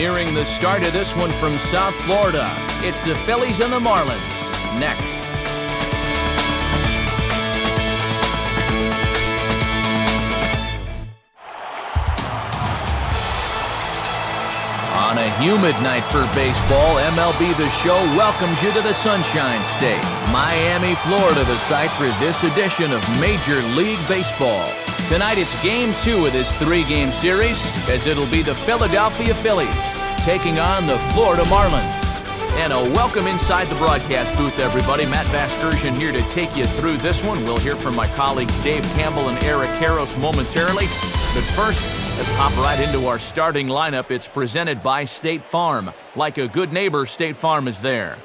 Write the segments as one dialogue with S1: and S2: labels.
S1: nearing the start of this one from South Florida. It's the Phillies and the Marlins. Next. On a humid night for baseball, MLB The Show welcomes you to the Sunshine State. Miami, Florida, the site for this edition of Major League Baseball. Tonight it's Game 2 of this 3-game series, as it'll be the Philadelphia Phillies taking on the Florida Marlins. And a welcome inside the broadcast booth, everybody. Matt Vasgersian here to take you through this one. We'll hear from my colleagues Dave Campbell and Eric Karros momentarily. But first, let's hop right into our starting lineup. It's presented by State Farm. Like a good neighbor, State Farm is there.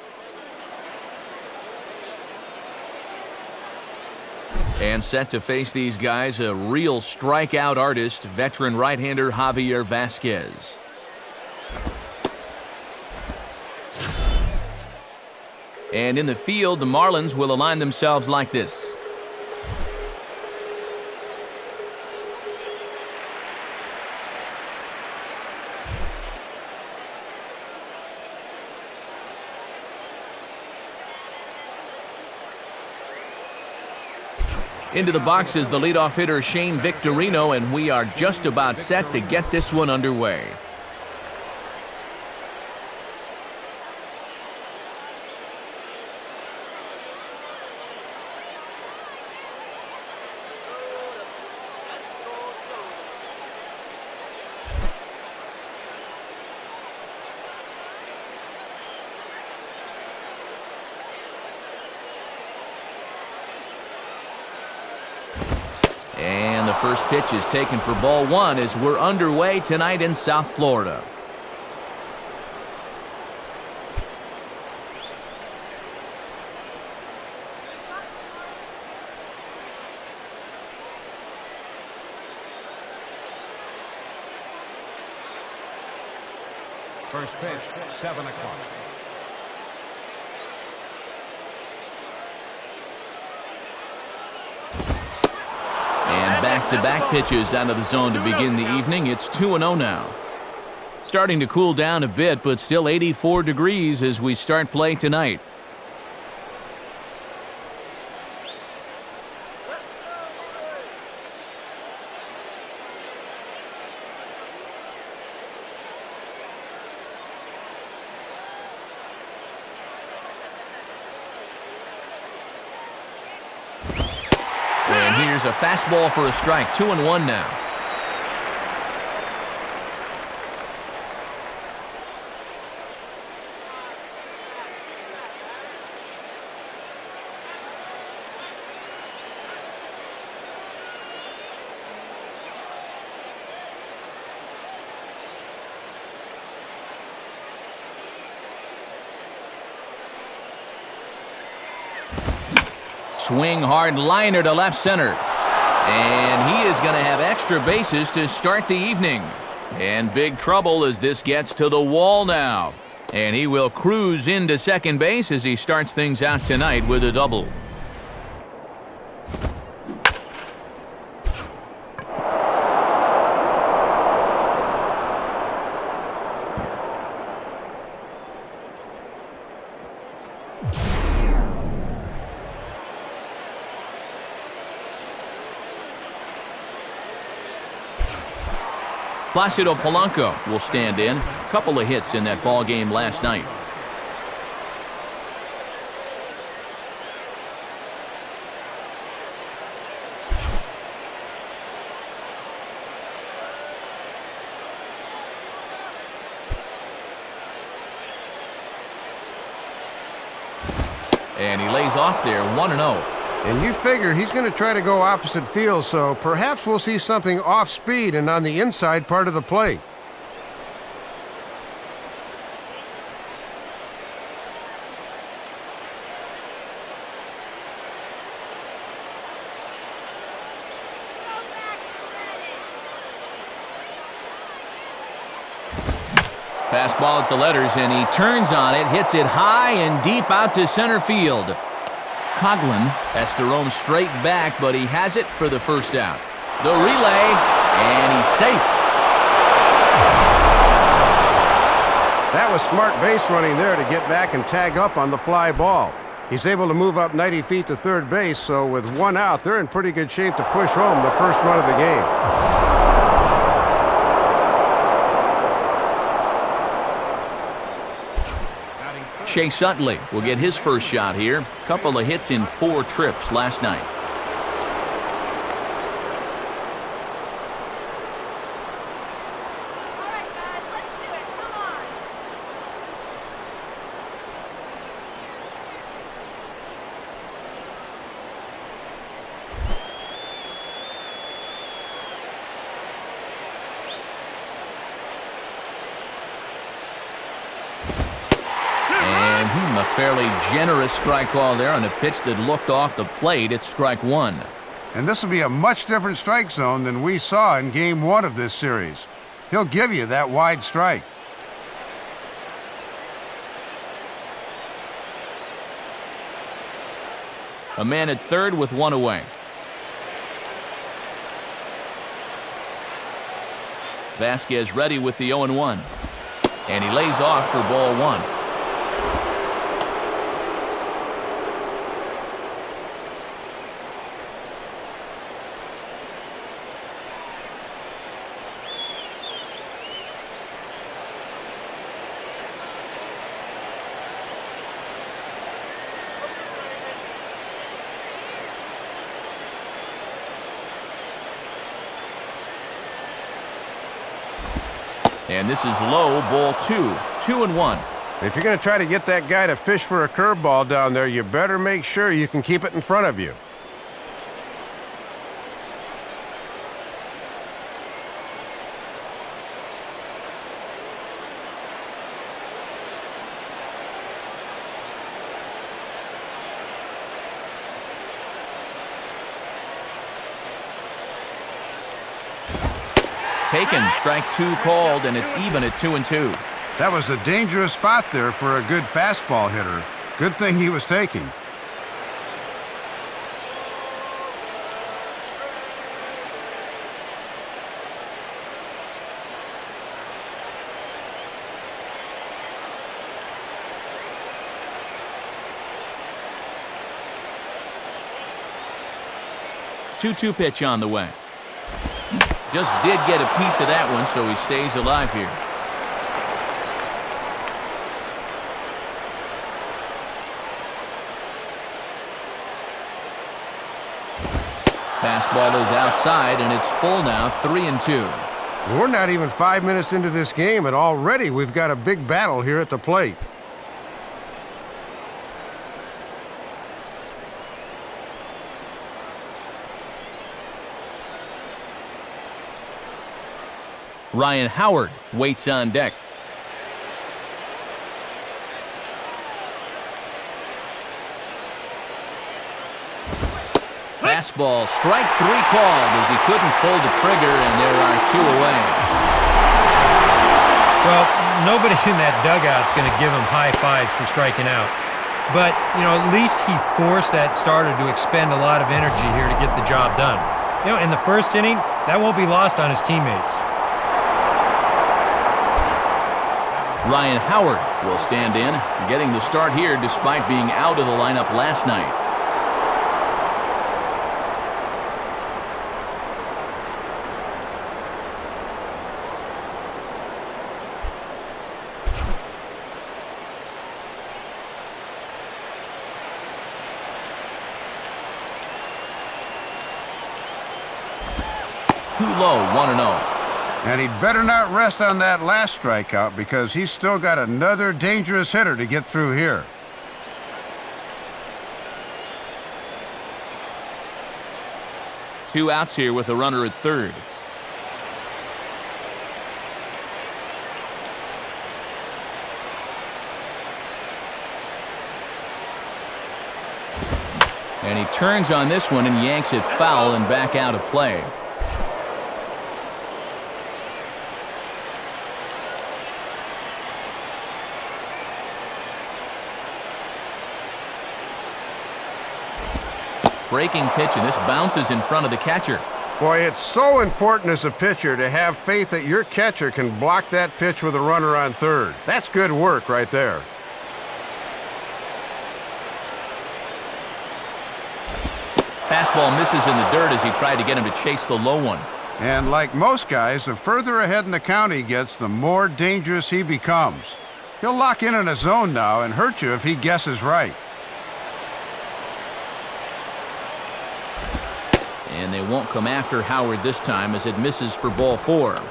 S1: And set to face these guys, a real strikeout artist, veteran right-hander Javier Vasquez. And in the field, the Marlins will align themselves like this. Into the box is the leadoff hitter Shane Victorino, and we are just about set to get this one underway. And the first pitch is taken for ball one as we're underway tonight in South Florida.
S2: First pitch, 7 o'clock.
S1: And back-to-back pitches out of the zone to begin the evening. It's 2-0 now. Starting to cool down a bit, but still 84 degrees as we start play tonight. And here's a fastball for a strike. 2-1 now. Swing hard liner to left center. And he is going to have extra bases to start the evening. And big trouble as this gets to the wall now. And he will cruise into second base as he starts things out tonight with a double. Placido Polanco will stand in. Couple of hits in that ball game last night. And he lays off there, 1-0.
S3: And you figure he's going to try to go opposite field, so perhaps we'll see something off speed and on the inside part of the plate.
S1: Fastball at the letters, and he turns on it, hits it high and deep out to center field. Coughlin has to roam straight back, but he has it for the first out. The relay, and he's safe.
S3: smart base running there to get back and tag up on the fly ball. He's able to move up 90 feet to third base, so with one out, they're in pretty good shape to push home the first run of the game.
S1: Chase Utley will get his first shot here. Couple of hits in 4 trips last night. A fairly generous strike call there on a pitch that looked off the plate. It's strike 1.
S3: And this will be a much different strike zone than we saw in Game 1 of this series. He'll give you that wide strike.
S1: A man at third with 1 away. Vasquez ready with the 0-1. And he lays off for ball 1. And this is low, ball 2. 2-1.
S3: If you're going to try to get that guy to fish for a curveball down there, you better make sure you can keep it in front of you.
S1: Taken, strike 2 called, and it's even at 2-2.
S3: That was a dangerous spot there for a good fastball hitter. Good thing he was taking.
S1: Two pitch on the way. Just did get a piece of that one, so he stays alive here. Fastball is outside, and it's full now, 3-2.
S3: We're not even 5 minutes into this game, and already we've got a big battle here at the plate.
S1: Ryan Howard waits on deck. Fastball, strike 3 called as he couldn't pull the trigger, and there are 2 away.
S4: Well, nobody in that dugout's going to give him high fives for striking out. But, at least he forced that starter to expend a lot of energy here to get the job done. In the first inning, that won't be lost on his teammates.
S1: Ryan Howard will stand in, getting the start here despite being out of the lineup last night. Too low, 1-0.
S3: And he'd better not rest on that last strikeout because he's still got another dangerous hitter to get through here.
S1: Two outs here with a runner at third. And he turns on this one and yanks it foul and back out of play. Breaking pitch, and this bounces in front of the catcher.
S3: Boy, it's so important as a pitcher to have faith that your catcher can block that pitch with a runner on third. That's good work right there.
S1: Fastball misses in the dirt as he tried to get him to chase the low one.
S3: And like most guys, the further ahead in the count he gets, the more dangerous he becomes. He'll lock in a zone now and hurt you if he guesses right.
S1: And they won't come after Howard this time as it misses for ball 4.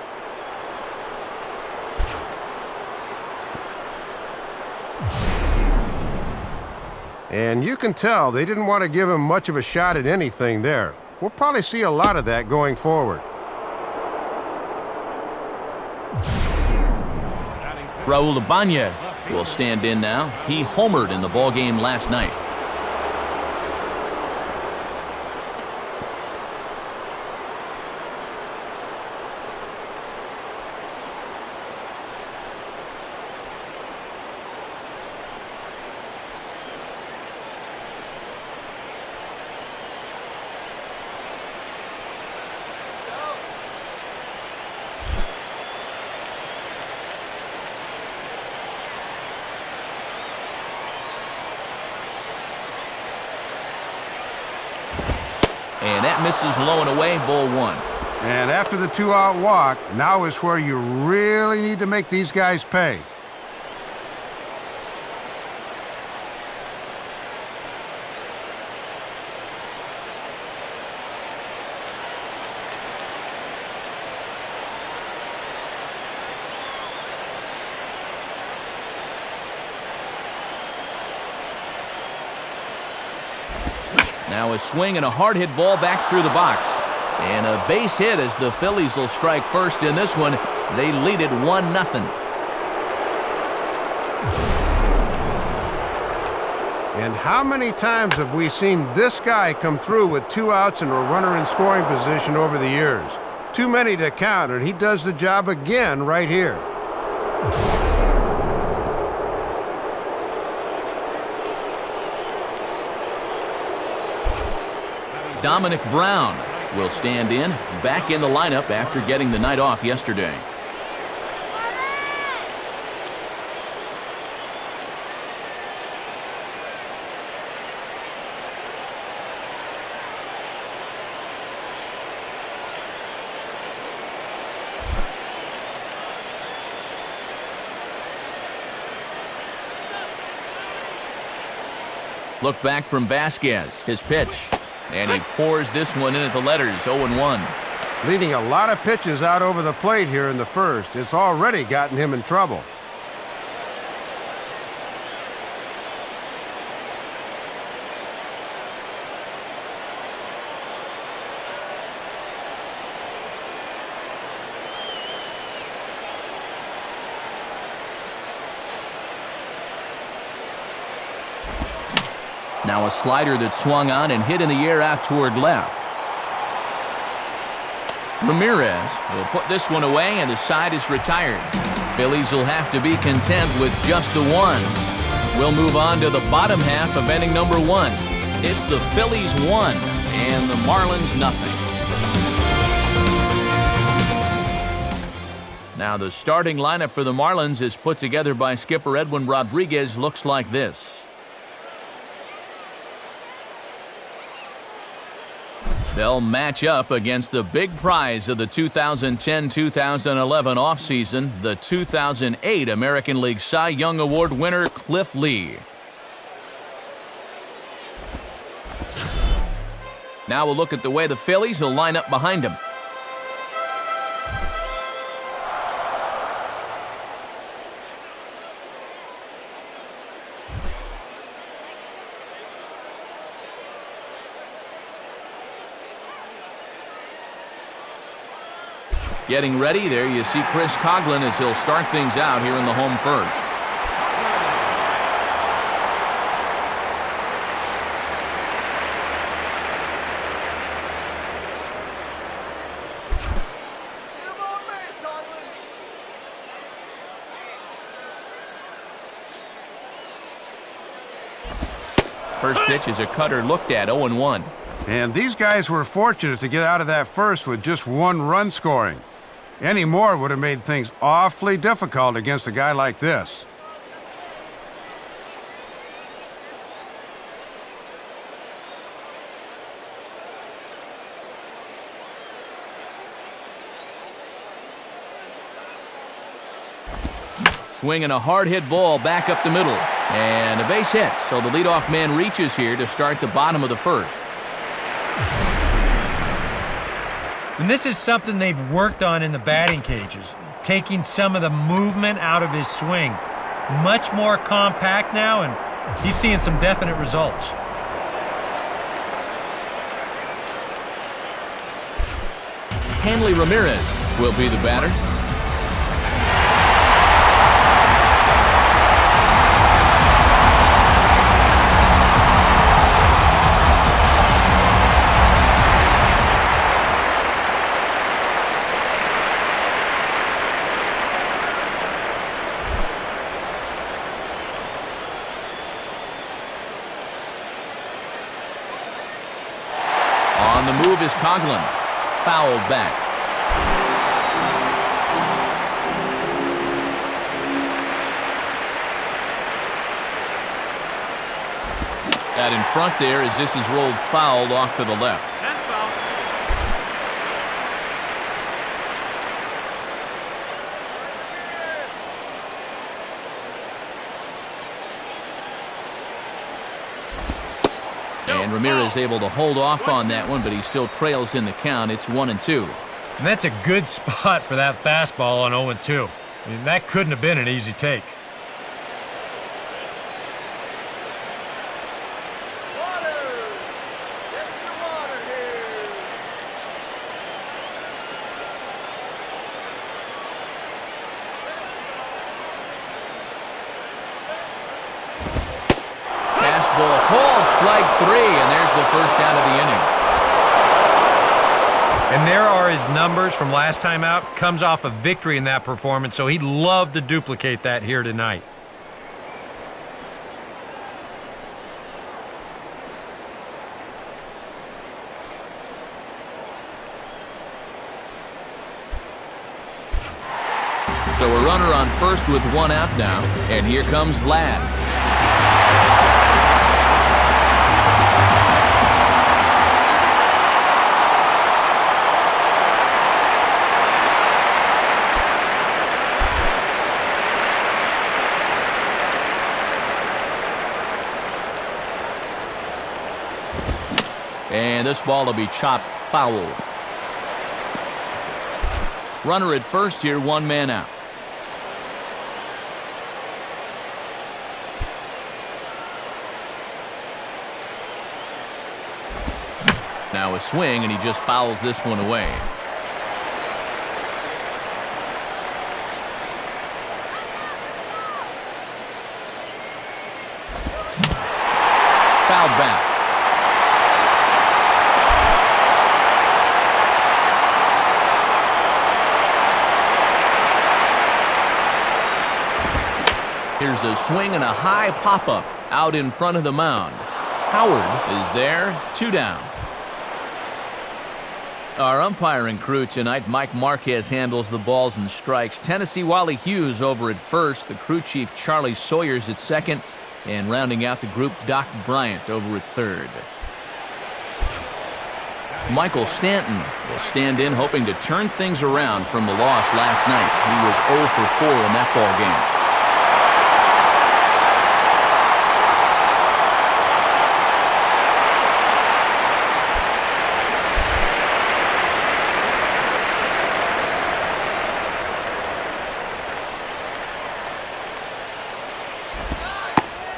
S3: And you can tell they didn't want to give him much of a shot at anything there. We'll probably see a lot of that going forward.
S1: Raul Ibanez will stand in now. He homered in the ballgame last night. And that misses low and away, ball 1.
S3: And after the 2-out walk, now is where you really need to make these guys pay.
S1: Now a swing and a hard hit ball back through the box. And a base hit as the Phillies will strike first in this one. They lead it 1-0.
S3: And how many times have we seen this guy come through with 2 outs and a runner in scoring position over the years? Too many to count, and he does the job again right here.
S1: Dominic Brown will stand in, back in the lineup after getting the night off yesterday. Look back from Vasquez, his pitch. And he pours this one in at the letters, 0-1.
S3: Leaving a lot of pitches out over the plate here in the first. It's already gotten him in trouble.
S1: Now a slider that swung on and hit in the air out toward left. Ramirez will put this one away, and the side is retired. Phillies will have to be content with just the one. We'll move on to the bottom half of inning number 1. It's the Phillies 1 and the Marlins nothing. Now the starting lineup for the Marlins is put together by skipper Edwin Rodriguez. Looks like this. They'll match up against the big prize of the 2010-2011 offseason, the 2008 American League Cy Young Award winner Cliff Lee. Now we'll look at the way the Phillies will line up behind him. Getting ready, there you see Chris Coughlin as he'll start things out here in the home first. First pitch is a cutter looked at, 0-1.
S3: And these guys were fortunate to get out of that first with just 1 run scoring. Any more would have made things awfully difficult against a guy like this.
S1: Swinging a hard-hit ball back up the middle. And a base hit, so the leadoff man reaches here to start the bottom of the first.
S4: And this is something they've worked on in the batting cages, taking some of the movement out of his swing. Much more compact now, and he's seeing some definite results.
S1: Hanley Ramirez will be the batter. On the move is Coughlin. Fouled back. That in front there as this is rolled fouled off to the left.
S2: That's foul.
S1: And Ramirez able to hold off on that one, but he still trails in the count. It's 1-2.
S4: And that's a good spot for that fastball on 0-2. I mean, that couldn't have been an easy take.
S1: Fastball called, strike 3, and there's the first out of the inning.
S4: And there are his numbers from last time out. Comes off a victory in that performance, so he'd love to duplicate that here tonight.
S1: So a runner on first with 1 out now, and here comes Vlad. And this ball will be chopped foul. Runner at first here, 1 man out. Now a swing, and he just fouls this one away. Fouled back. Here's a swing and a high pop-up out in front of the mound. Howard is there, 2 down. Our umpiring crew tonight, Mike Marquez handles the balls and strikes. Tennessee Wally Hughes over at first. The crew chief Charlie Sawyers at second. And rounding out the group, Doc Bryant over at third. Michael Stanton will stand in hoping to turn things around from the loss last night. He was 0 for 4 in that ball game.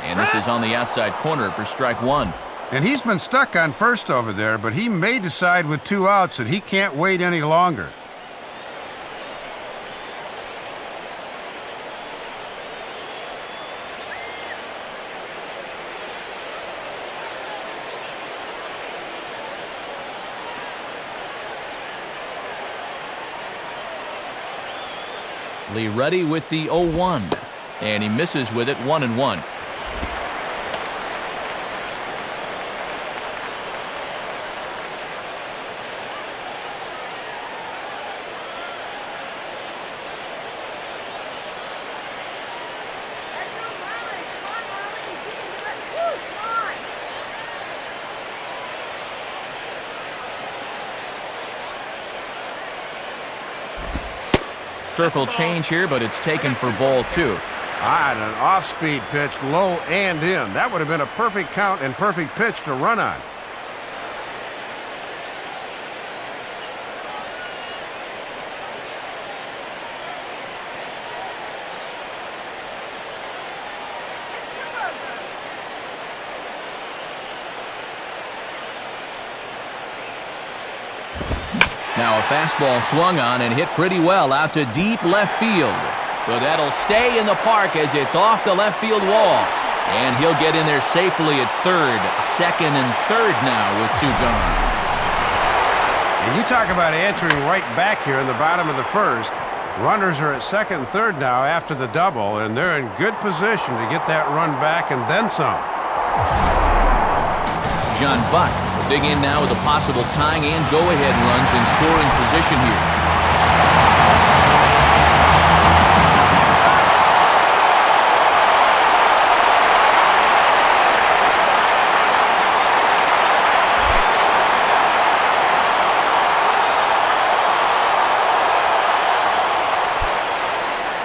S1: And this is on the outside corner for strike 1.
S3: And he's been stuck on first over there, but he may decide with 2 outs that he can't wait any longer.
S1: Lee Ruddy with the 0-1. And he misses with it, 1-1. circle change here, but it's taken for ball 2.
S3: And an off-speed pitch, low and in. That would have been a perfect count and perfect pitch to run on.
S1: Now a fastball swung on and hit pretty well out to deep left field. But that'll stay in the park as it's off the left field wall. And he'll get in there safely at third. Second and third now with 2 gone.
S3: And you talk about answering right back here in the bottom of the first. Runners are at second and third now after the double, and they're in good position to get that run back and then some.
S1: John Buck dig in now with a possible tying and go-ahead runs in scoring position here.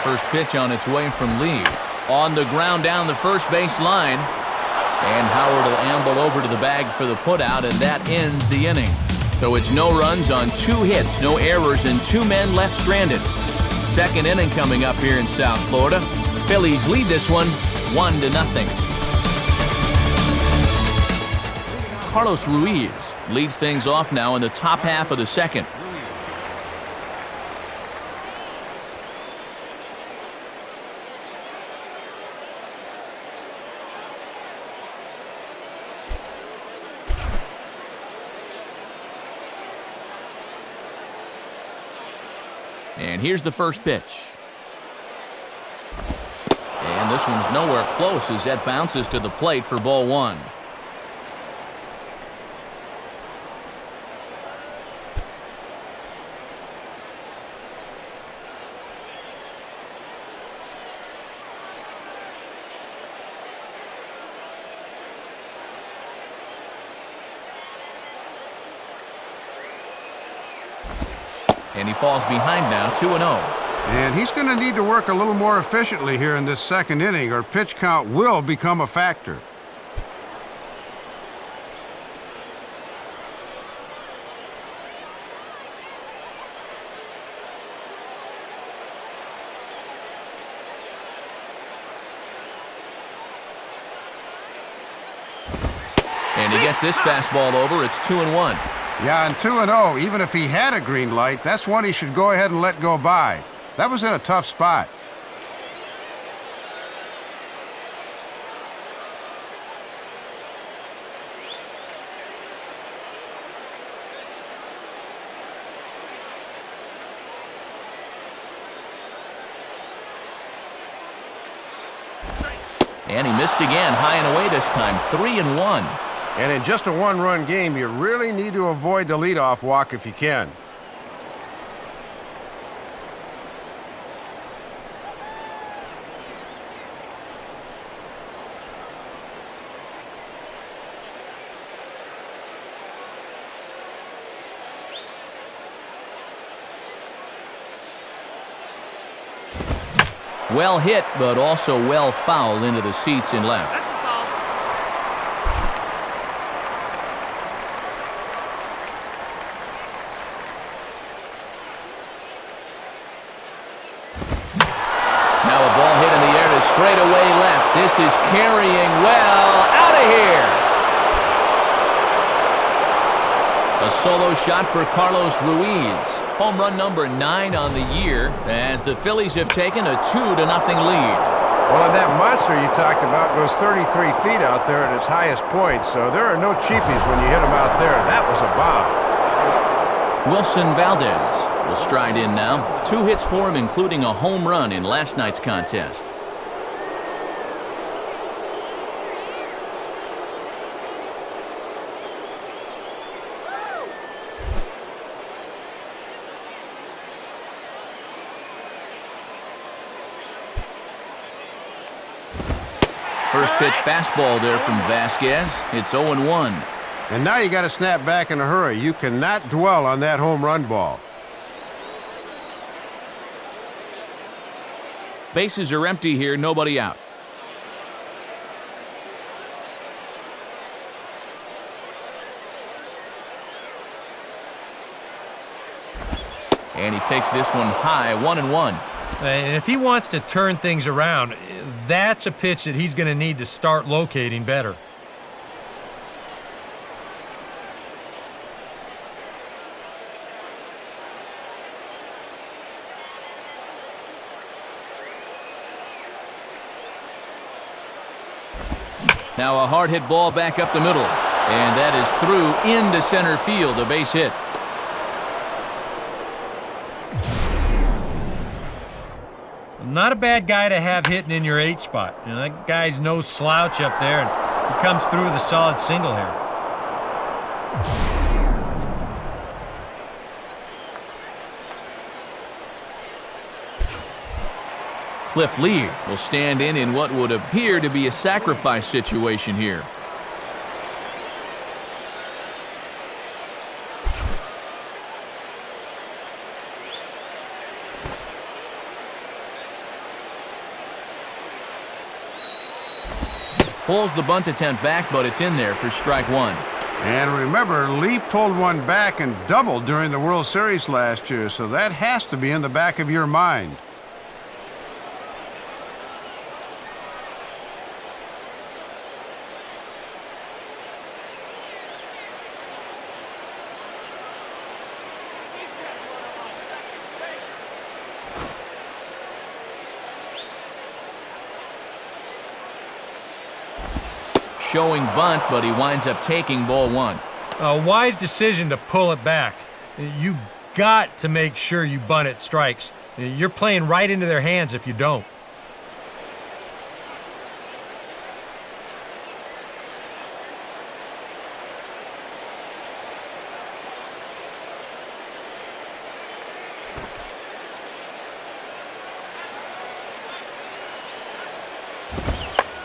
S1: First pitch on its way from Lee. On the ground down the first base line. And Howard will amble over to the bag for the putout, and that ends the inning. So it's no runs on 2 hits, no errors, and 2 men left stranded. Second inning coming up here in South Florida. Phillies lead this one 1-0. Carlos Ruiz leads things off now in the top half of the second. And here's the first pitch. And this one's nowhere close as that bounces to the plate for ball 1. And he falls behind now, 2-0.
S3: And he's going to need to work a little more efficiently here in this second inning, or pitch count will become a factor.
S1: And he gets this fastball over. It's 2-1.
S3: Yeah, and 2-0, even if he had a green light, that's one he should go ahead and let go by. That was in a tough spot.
S1: And he missed again, high and away this time, 3-1.
S3: And in just a one-run game, you really need to avoid the leadoff walk if you can.
S1: Well hit, but also well fouled into the seats in left. Now a ball hit in the air to straightaway left. This is carrying well out of here. A solo shot for Carlos Ruiz. Home run number 9 on the year as the Phillies have taken a 2-0 lead.
S3: Well, and that monster you talked about goes 33 feet out there at its highest point, so there are no cheapies when you hit him out there. That was a bomb.
S1: Wilson Valdez will stride in now. 2 hits for him, including a home run in last night's contest. First pitch fastball there from Vasquez. It's 0-1.
S3: And now you got to snap back in a hurry. You cannot dwell on that home run ball.
S1: Bases are empty here, nobody out. And he takes this one high, 1-1.
S4: And if he wants to turn things around, that's a pitch that he's going to need to start locating better.
S1: Now a hard hit ball back up the middle. And that is through into center field, a base hit.
S4: Not a bad guy to have hitting in your 8 spot. You know, that guy's no slouch up there, and he comes through with a solid single here.
S1: Cliff Lee will stand in what would appear to be a sacrifice situation here. Pulls the bunt attempt back, but it's in there for strike one.
S3: And remember, Lee pulled one back and doubled during the World Series last year, so that has to be in the back of your mind.
S1: Showing bunt, but he winds up taking ball one.
S4: A wise decision to pull it back. You've got to make sure you bunt at strikes. You're playing right into their hands if you don't.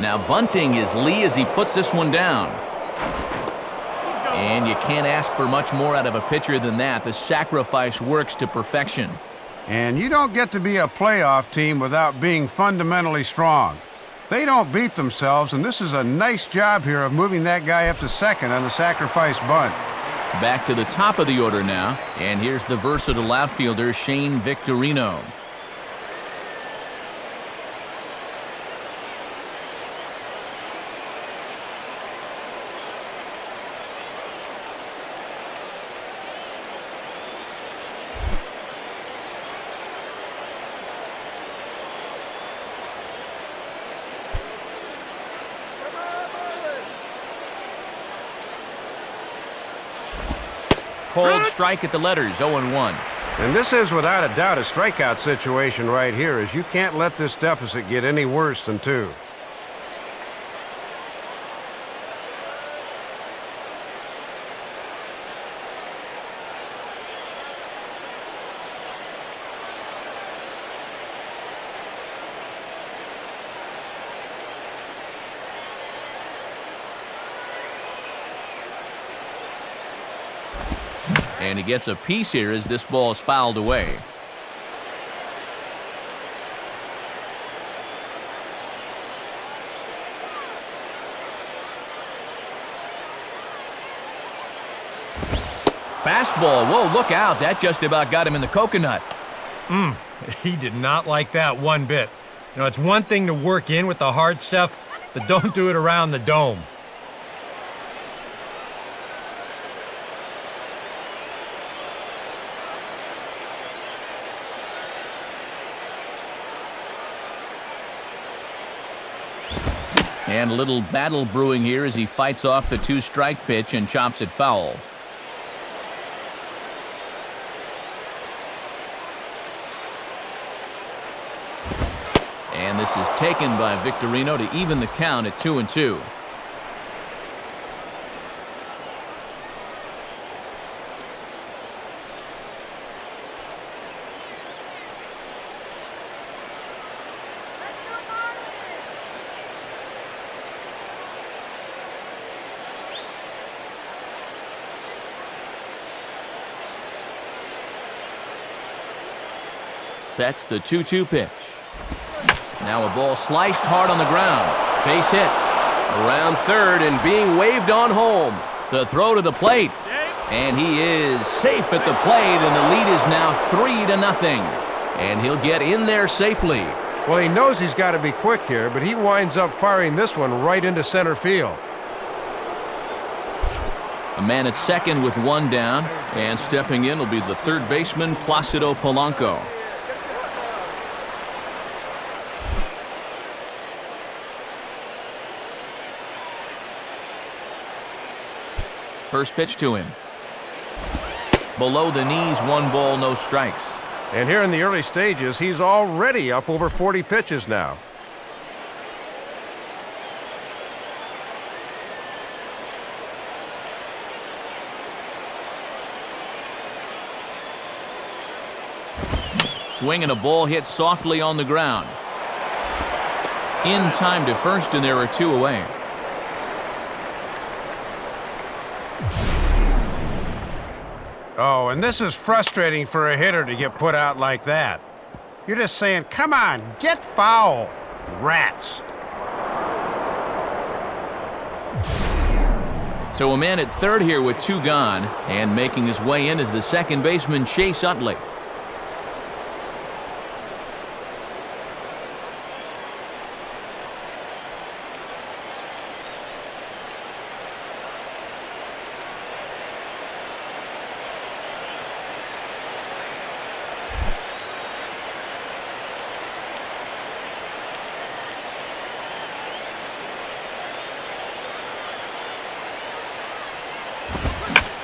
S1: Now bunting is Lee as he puts this one down. And you can't ask for much more out of a pitcher than that. The sacrifice works to perfection.
S3: And you don't get to be a playoff team without being fundamentally strong. They don't beat themselves, and this is a nice job here of moving that guy up to second on the sacrifice bunt.
S1: Back to the top of the order now, and here's the versatile outfielder, Shane Victorino. Cold strike at the letters, 0-1.
S3: And this is without a doubt a strikeout situation right here, as you can't let this deficit get any worse than 2.
S1: And he gets a piece here as this ball is fouled away. Fastball, whoa, look out. That just about got him in the coconut.
S4: He did not like that one bit. You know, it's one thing to work in with the hard stuff, but don't do it around the dome.
S1: And a little battle brewing here as he fights off the 2-strike pitch and chops it foul. And this is taken by Victorino to even the count at 2-2. Sets the 2-2 pitch. Now a ball sliced hard on the ground. Base hit. Around third and being waved on home. The throw to the plate. And he is safe at the plate, and the lead is now 3-0. And he'll get in there safely.
S3: Well, he knows he's got to be quick here, but he winds up firing this one right into center field.
S1: A man at second with one down, and stepping in will be the third baseman, Placido Polanco. First pitch to him. Below the knees, 1 ball, no strikes.
S3: And here in the early stages, he's already up over 40 pitches now.
S1: Swing and a ball hit softly on the ground. In time to first, and there are 2 away.
S3: Oh, and this is frustrating for a hitter to get put out like that. You're just saying, come on, get foul, rats.
S1: So a man at third here with 2 gone, and making his way in is the second baseman, Chase Utley.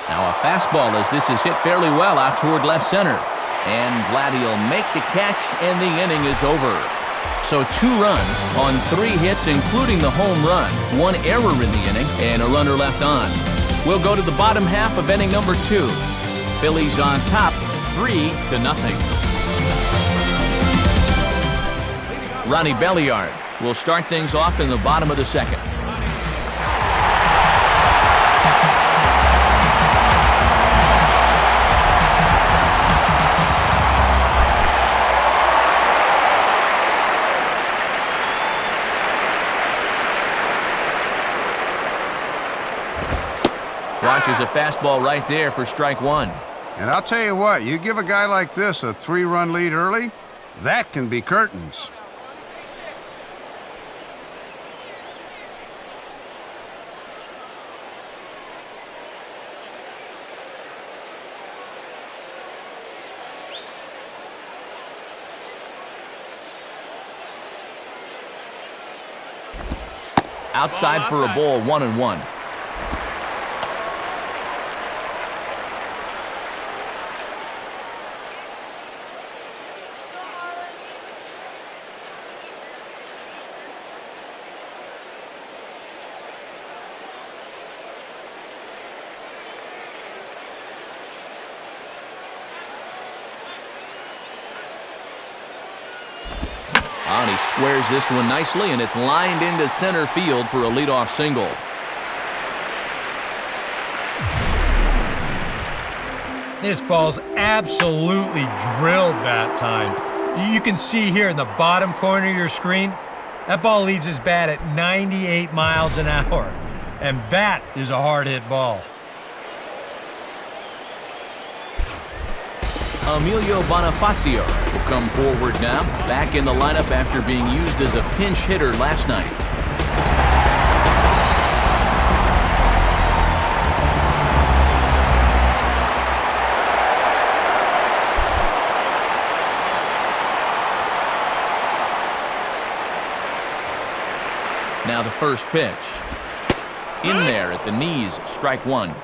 S1: Now a fastball as this is hit fairly well out toward left center. And Vladdy will make the catch, and the inning is over. So 2 runs on 3 hits, including the home run. 1 error in the inning, and a runner left on. We'll go to the bottom half of inning number 2. Phillies on top, 3-0. Ronnie Belliard will start things off in the bottom of the second. Watches a fastball right there for strike 1.
S3: And I'll tell you what, you give a guy like this a 3-run lead early, that can be curtains.
S1: Outside for a ball, 1-1. And he squares this one nicely, and it's lined into center field for a leadoff single.
S4: This ball's absolutely drilled that time. You can see here in the bottom corner of your screen, that ball leaves his bat at 98 miles an hour. And that is a hard hit ball.
S1: Emilio Bonifacio will come forward now, back in the lineup after being used as a pinch hitter last night. Now the first pitch. In there at the knees, strike 1.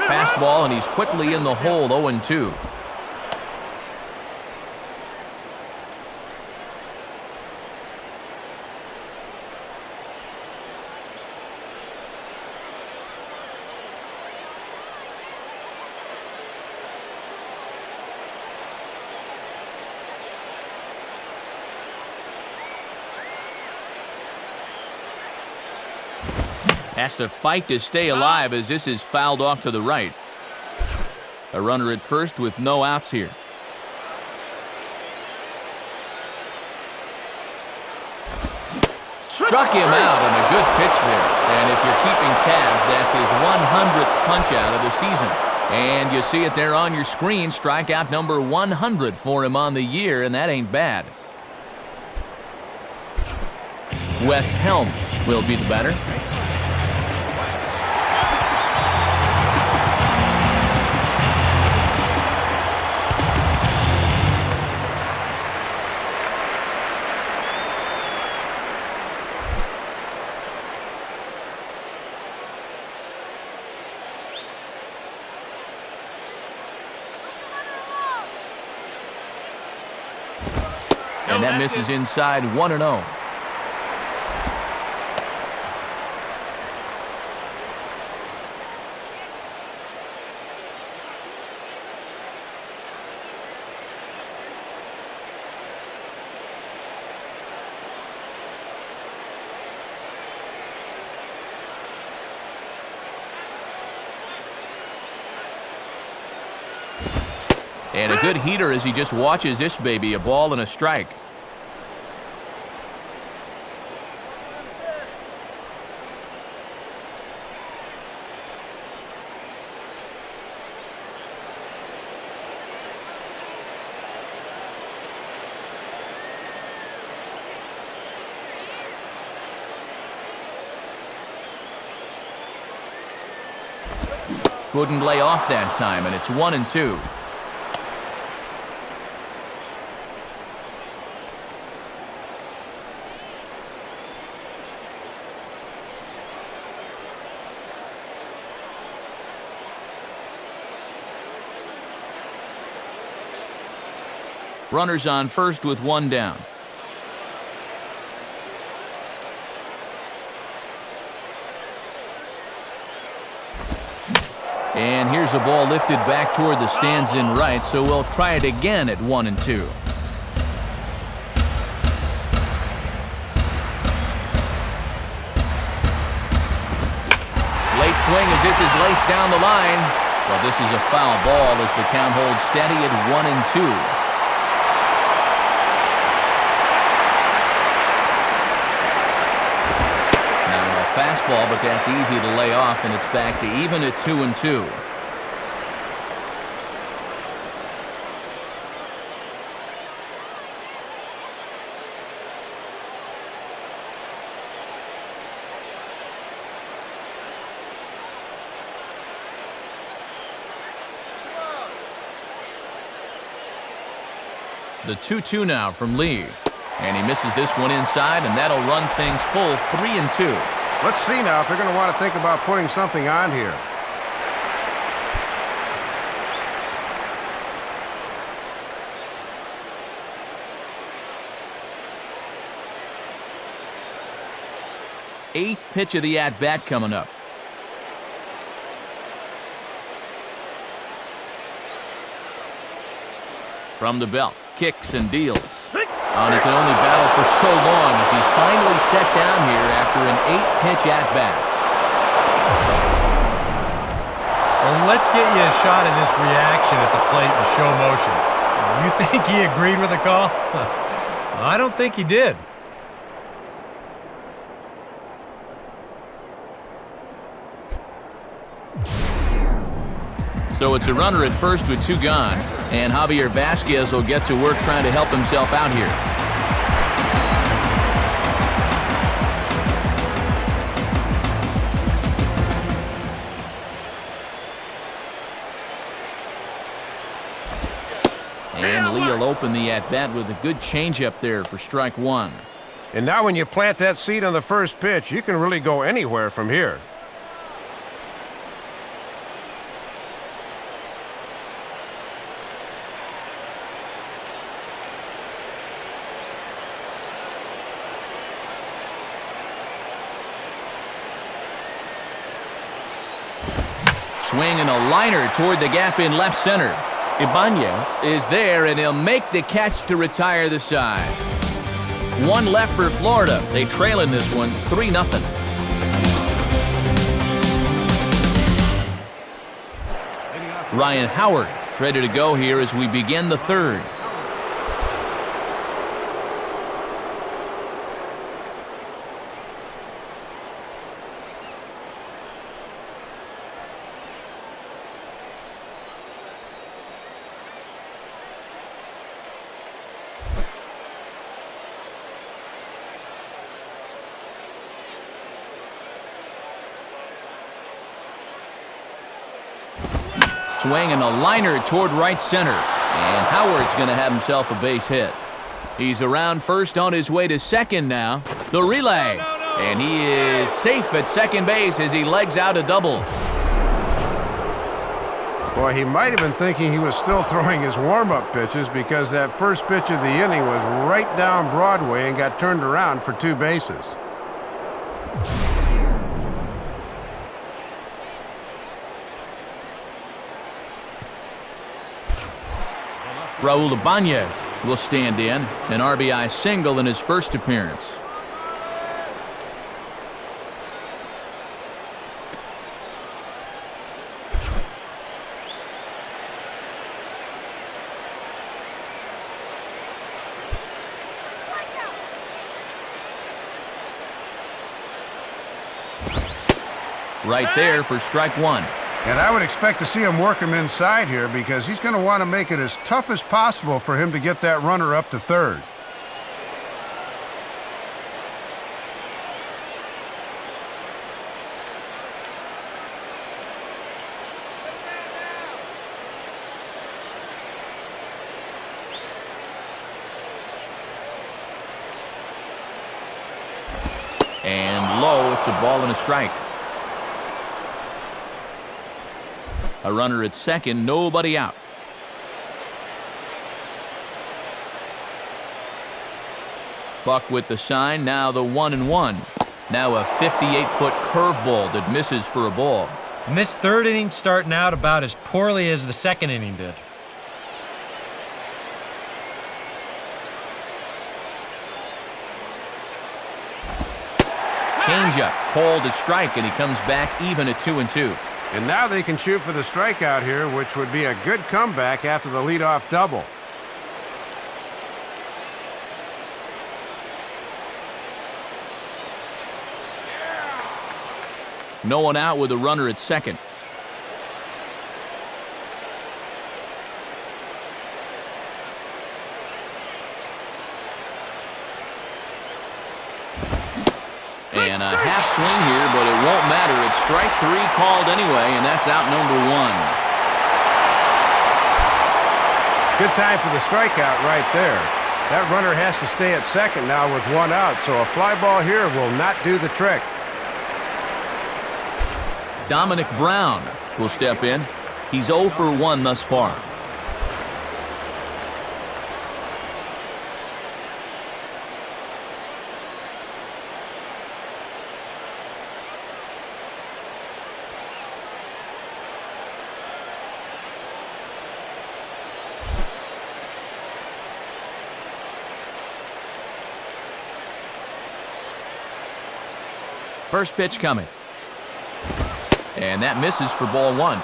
S1: Fastball, and he's quickly in the hole, 0-2. Has to fight to stay alive as this is fouled off to the right. A runner at first with no outs here. Struck him out on a good pitch there. And if you're keeping tabs, that's his 100th punch out of the season. And you see it there on your screen, strikeout number 100 for him on the year, and that ain't bad. Wes Helms will be the batter. And that misses inside 1-0. And a good heater as he just watches this baby, a ball and a strike. Couldn't lay off that time, and it's 1-2. Runners on first with one down. And here's a ball lifted back toward the stands in right, so we'll try it again at 1-2. Late swing as this is laced down the line. Well, this is a foul ball as the count holds steady at 1-2. Fastball, but that's easy to lay off, and it's back to even at 2-2. The 2-2 now from Lee, and he misses this one inside, and that'll run things full 3-2.
S3: Let's see now if they're going to want to think about putting something on here.
S1: Eighth pitch of the at-bat coming up. From the belt, kicks and deals. And he can only battle for so long as he's finally set down here after an 8-pitch at-bat.
S4: Well, let's get you a shot of this reaction at the plate in show motion. You think he agreed with the call? I don't think he did.
S1: So it's a runner at first with two gone, and Javier Vasquez will get to work trying to help himself out here. And Lee will open the at-bat with a good changeup there for strike one.
S3: And now when you plant that seed on the first pitch, you can really go anywhere from here.
S1: Swing and a liner toward the gap in left center. Ibanez is there, and he'll make the catch to retire the side. One left for Florida. They trail in this one 3-0. Ryan Howard is ready to go here as we begin the third. Swinging a liner toward right center. And Howard's going to have himself a base hit. He's around first on his way to second now. The relay. And he is safe at second base as he legs out a double.
S3: Boy, he might have been thinking he was still throwing his warm-up pitches because that first pitch of the inning was right down Broadway and got turned around for 2 bases.
S1: Raul Ibanez will stand in, an RBI single in his first appearance. Right there for strike one.
S3: And I would expect to see him work him inside here because he's going to want to make it as tough as possible for him to get that runner up to third.
S1: And low, it's a ball and a strike. A runner at second, nobody out. Buck with the sign, now the 1-1. Now a 58-foot curveball that misses for a ball.
S4: And this third inning starting out about as poorly as the second inning did.
S1: Changeup, called a strike, and he comes back even at 2-2.
S3: And now they can shoot for the strikeout here, which would be a good comeback after the leadoff double.
S1: No one out with a runner at second. And a half swing here, but it won't matter. It's strike 3 called anyway, and that's out number 1.
S3: Good time for the strikeout right there. That runner has to stay at second now with 1 out, so a fly ball here will not do the trick.
S1: Dominic Brown will step in. He's 0 for 1 thus far. First pitch coming. And that misses for ball 1.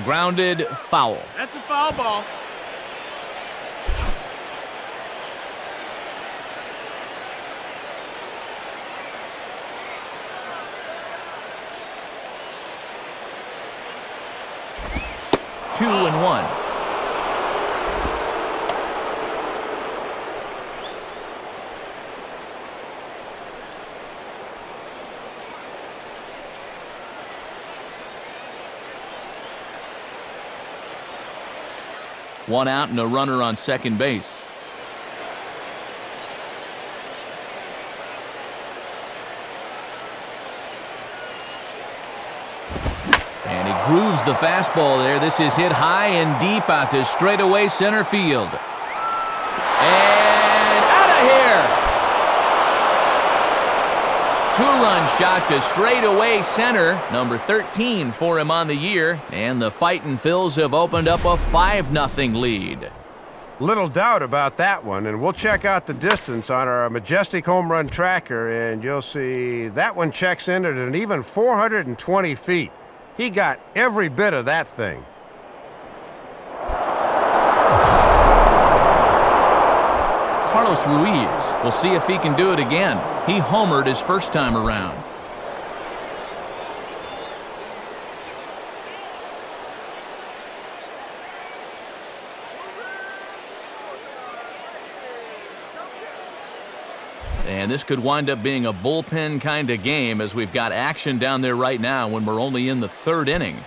S1: Grounded foul.
S2: That's a foul ball.
S1: Two and 1. One out and a runner on second base. And he grooves the fastball there. This is hit high and deep out to straightaway center field. And out of here! Two-run shot to straightaway center. Number 13 for him on the year. And the Fightin' Phils have opened up a 5-0 lead.
S3: Little doubt about that one, and we'll check out the distance on our majestic home run tracker, and you'll see that one checks in at an even 420 feet. He got every bit of that thing.
S1: Carlos Ruiz will see if he can do it again. He homered his first time around. And this could wind up being a bullpen kind of game, as we've got action down there right now when we're only in the third inning.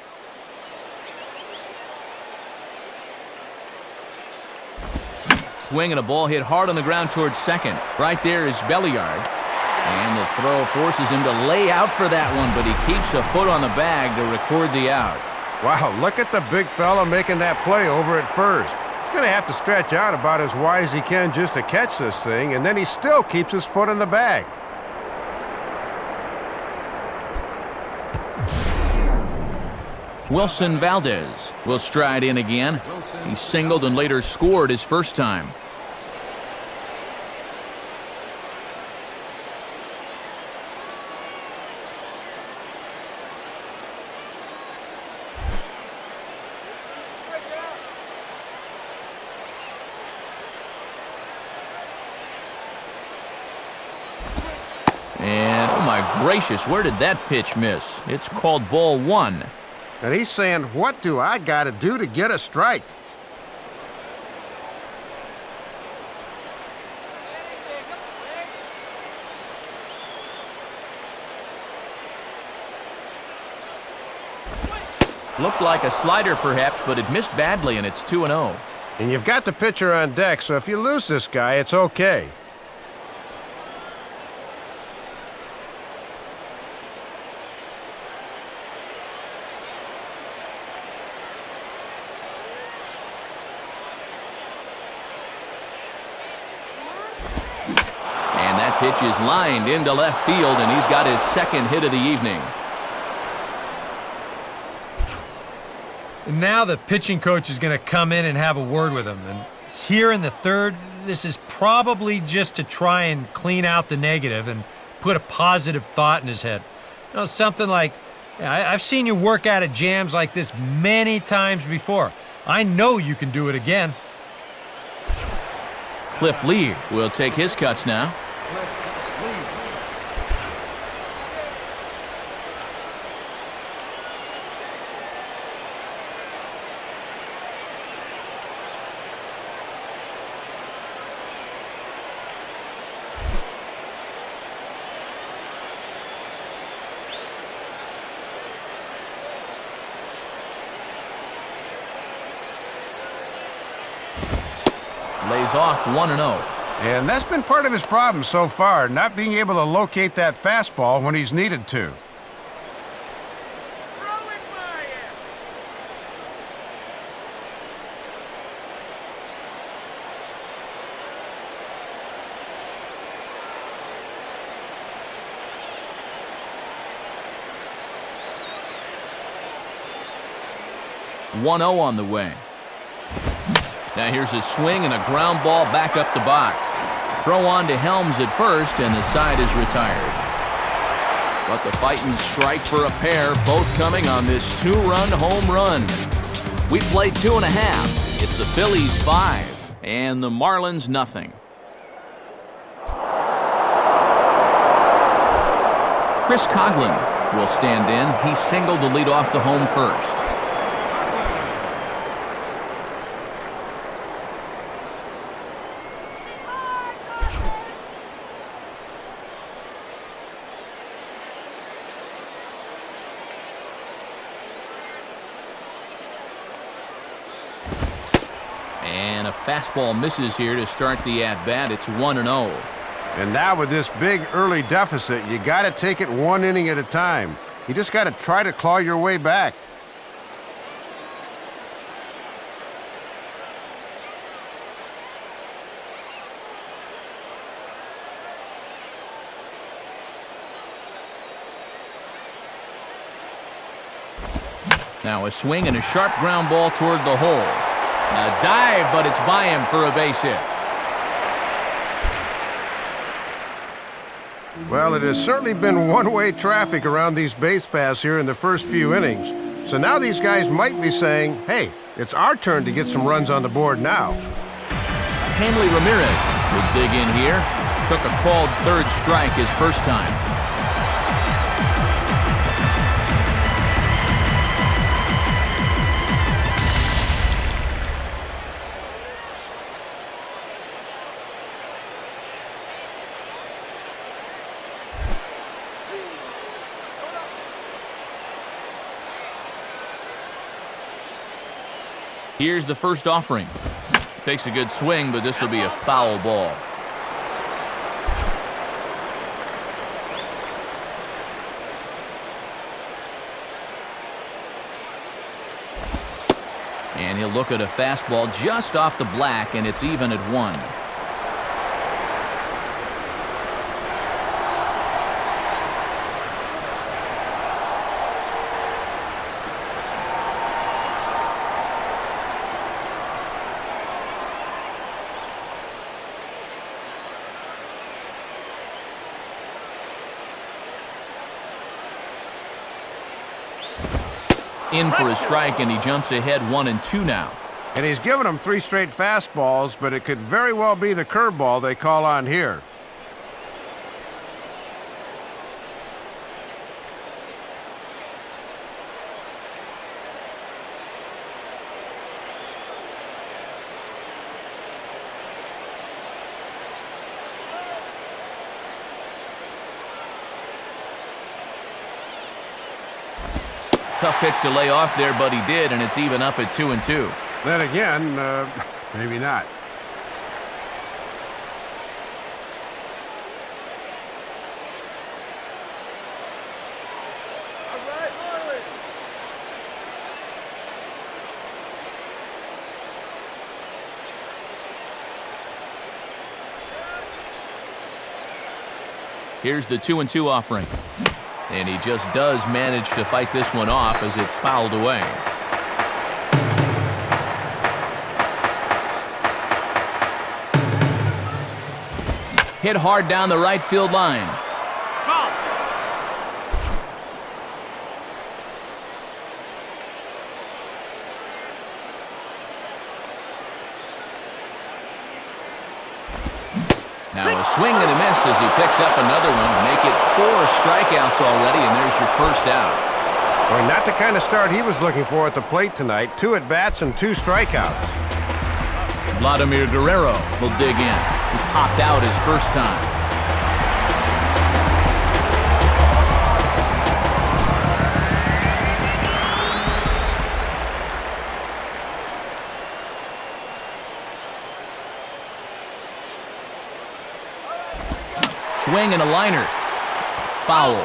S1: Swing and a ball hit hard on the ground towards second. Right there is Belliard. And the throw forces him to lay out for that one, but he keeps a foot on the bag to record the out.
S3: Wow, look at the big fella making that play over at first. He's going to have to stretch out about as wide as he can just to catch this thing, and then he still keeps his foot in the bag.
S1: Wilson Valdez will stride in again. He singled and later scored his first time. And, oh my gracious, where did that pitch miss? It's called ball one.
S3: And he's saying, what do I got to do to get a strike?
S1: Looked like a slider perhaps, but it missed badly, and it's 2-0.
S3: And you've got the pitcher on deck, so if you lose this guy, it's okay.
S1: Pitch is lined into left field, and he's got his second hit of the evening.
S4: And now the pitching coach is going to come in and have a word with him. And here in the third, this is probably just to try and clean out the negative and put a positive thought in his head. You know, something like, I've seen you work out of jams like this many times before. I know you can do it again.
S1: Cliff Lee will take his cuts now. Lays off 1-0.
S3: And that's been part of his problem so far, not being able to locate that fastball when he's needed to.
S1: .1-0 on the way. Now here's a swing and a ground ball back up the box. Throw on to Helms at first, and the side is retired. But the Fightin' strike for a pair, both coming on this two-run home run. We played 2.5. It's the Phillies 5 and the Marlins nothing. Chris Coughlin will stand in. He singled to lead off the home first. And a fastball misses here to start the at-bat. It's 1-0.
S3: And now with this big early deficit, you got to take it one inning at a time. You just got to try to claw your way back.
S1: Now a swing and a sharp ground ball toward the hole. A dive, but it's by him for a base hit.
S3: Well, it has certainly been one-way traffic around these base paths here in the first few innings. So now these guys might be saying, hey, it's our turn to get some runs on the board now.
S1: Hanley Ramirez will dig in here. Took a called third strike his first time. Here's the first offering. Takes a good swing, but this will be a foul ball. And he'll look at a fastball just off the black, and it's even at 1. In for a strike, and he jumps ahead 1-2 now.
S3: And he's given them 3 straight fastballs, but it could very well be the curveball they call on here.
S1: Tough pitch to lay off there, but he did, and it's even up at 2-2.
S3: Then again, maybe not.
S1: Here's the 2-2 offering. And he just does manage to fight this one off as it's fouled away. Hit hard down the right field line. Now a swing and a miss as he picks up another one. Make it 4 strikeouts already, and there's your first out.
S3: Well, not the kind of start he was looking for at the plate tonight. 2 at-bats and 2 strikeouts.
S1: Vladimir Guerrero will dig in. He popped out his first time. Swing and a liner. Foul.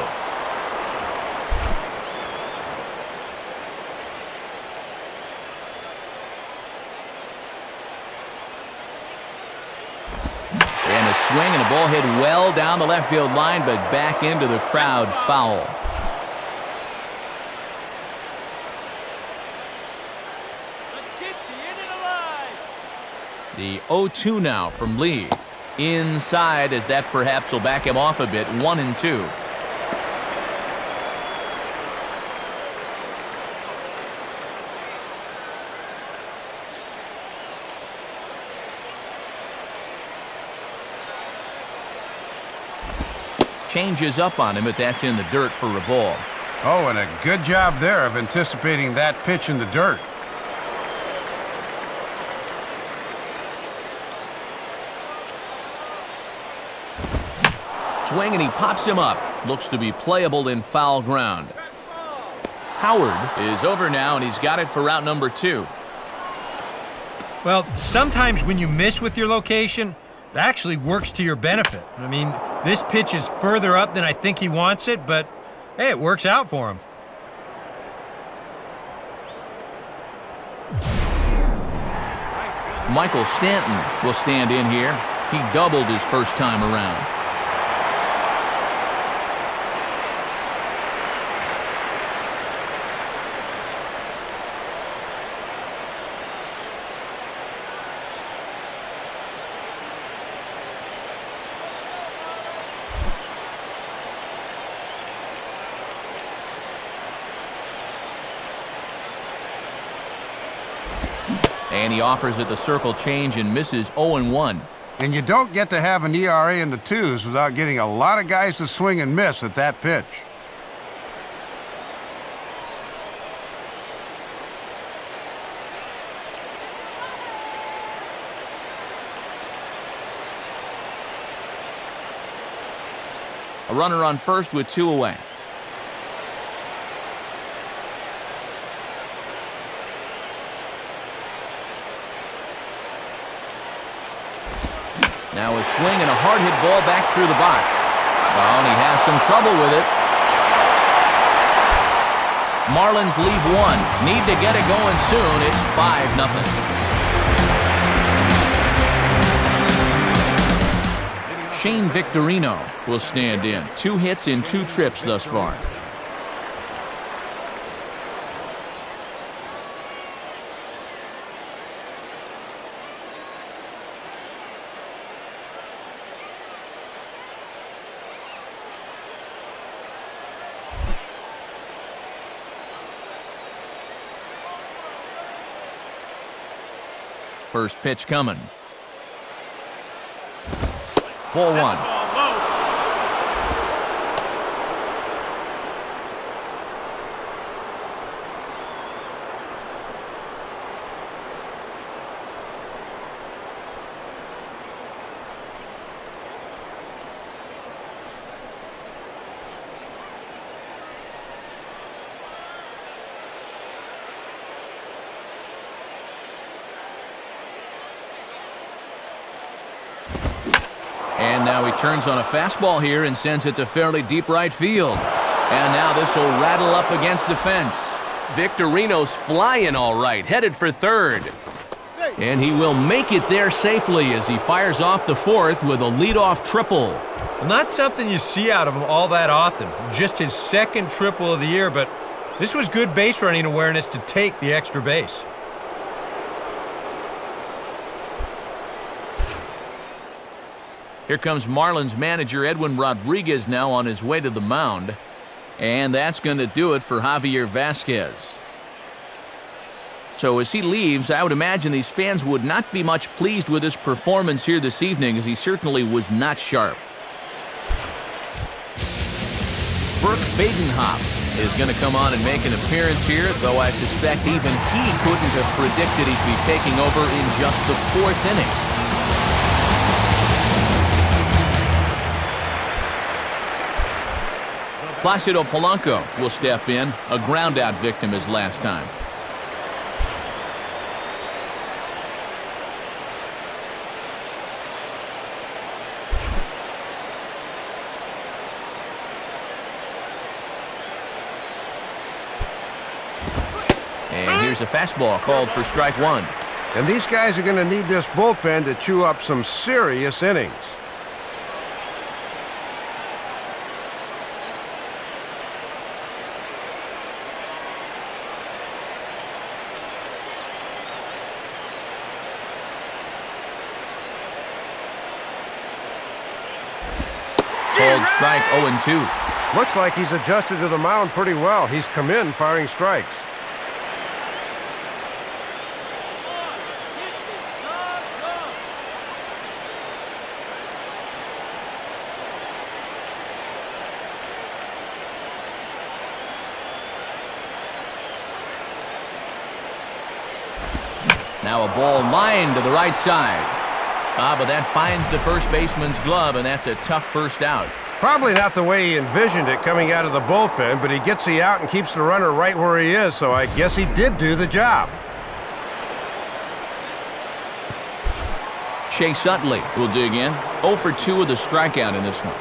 S1: And a swing and a ball hit well down the left field line, but back into the crowd. Foul. The 0-2 now from Lee. Inside, as that perhaps will back him off a bit. 1-2. Changes up on him, but that's in the dirt for a ball.
S3: Oh, and a good job there of anticipating that pitch in the dirt.
S1: Swing, and he pops him up. Looks to be playable in foul ground. Howard is over now, and he's got it for route number 2.
S4: Well, sometimes when you miss with your location, it actually works to your benefit. I mean, this pitch is further up than I think he wants it, but hey, it works out for him.
S1: Michael Stanton will stand in here. He doubled his first time around. And he offers it the circle change and misses 0-1.
S3: And you don't get to have an ERA in the 2s without getting a lot of guys to swing and miss at that pitch.
S1: A runner on first with 2 away. Now a swing and a hard hit ball back through the box. Oh, and he has some trouble with it. Marlins lead 1. Need to get it going soon. It's 5-0. Shane Victorino will stand in. 2 hits in 2 trips thus far. First pitch coming. Ball 1. And now he turns on a fastball here and sends it to fairly deep right field. And now this will rattle up against the fence. Victorino's flying all right, headed for third. And he will make it there safely as he fires off the 4th with a leadoff triple.
S4: Not something you see out of him all that often. Just his 2nd triple of the year, but this was good base running awareness to take the extra base.
S1: Here comes Marlins manager Edwin Rodriguez now on his way to the mound. And that's going to do it for Javier Vasquez. So as he leaves, I would imagine these fans would not be much pleased with his performance here this evening, as he certainly was not sharp. Burke Badenhop is going to come on and make an appearance here, though I suspect even he couldn't have predicted he'd be taking over in just the 4th inning. Placido Polanco will step in, a ground-out victim his last time. And here's a fastball called for strike 1.
S3: And these guys are going to need this bullpen to chew up some serious innings.
S1: Called strike 0-2.
S3: Looks like he's adjusted to the mound pretty well. He's come in firing strikes.
S1: Now a ball lined to the right side. But that finds the first baseman's glove, and that's a tough first out.
S3: Probably not the way he envisioned it coming out of the bullpen, but he gets the out and keeps the runner right where he is, so I guess he did do the job.
S1: Chase Utley will dig in. 0 for 2 with a strikeout in this one.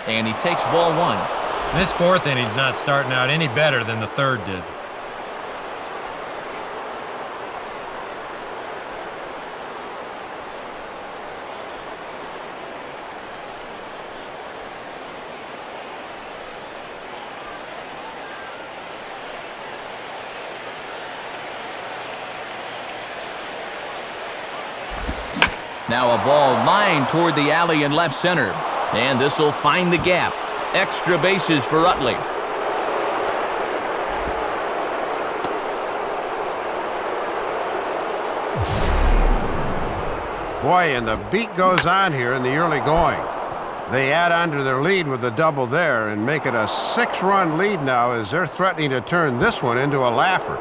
S1: And he takes ball 1.
S4: This 4th inning's not starting out any better than the 3rd did.
S1: Now a ball lined toward the alley in left center. And this will find the gap. Extra bases for Utley.
S3: Boy, and the beat goes on here in the early going. They add on to their lead with a double there and make it a 6-run lead now as they're threatening to turn this one into a laugher.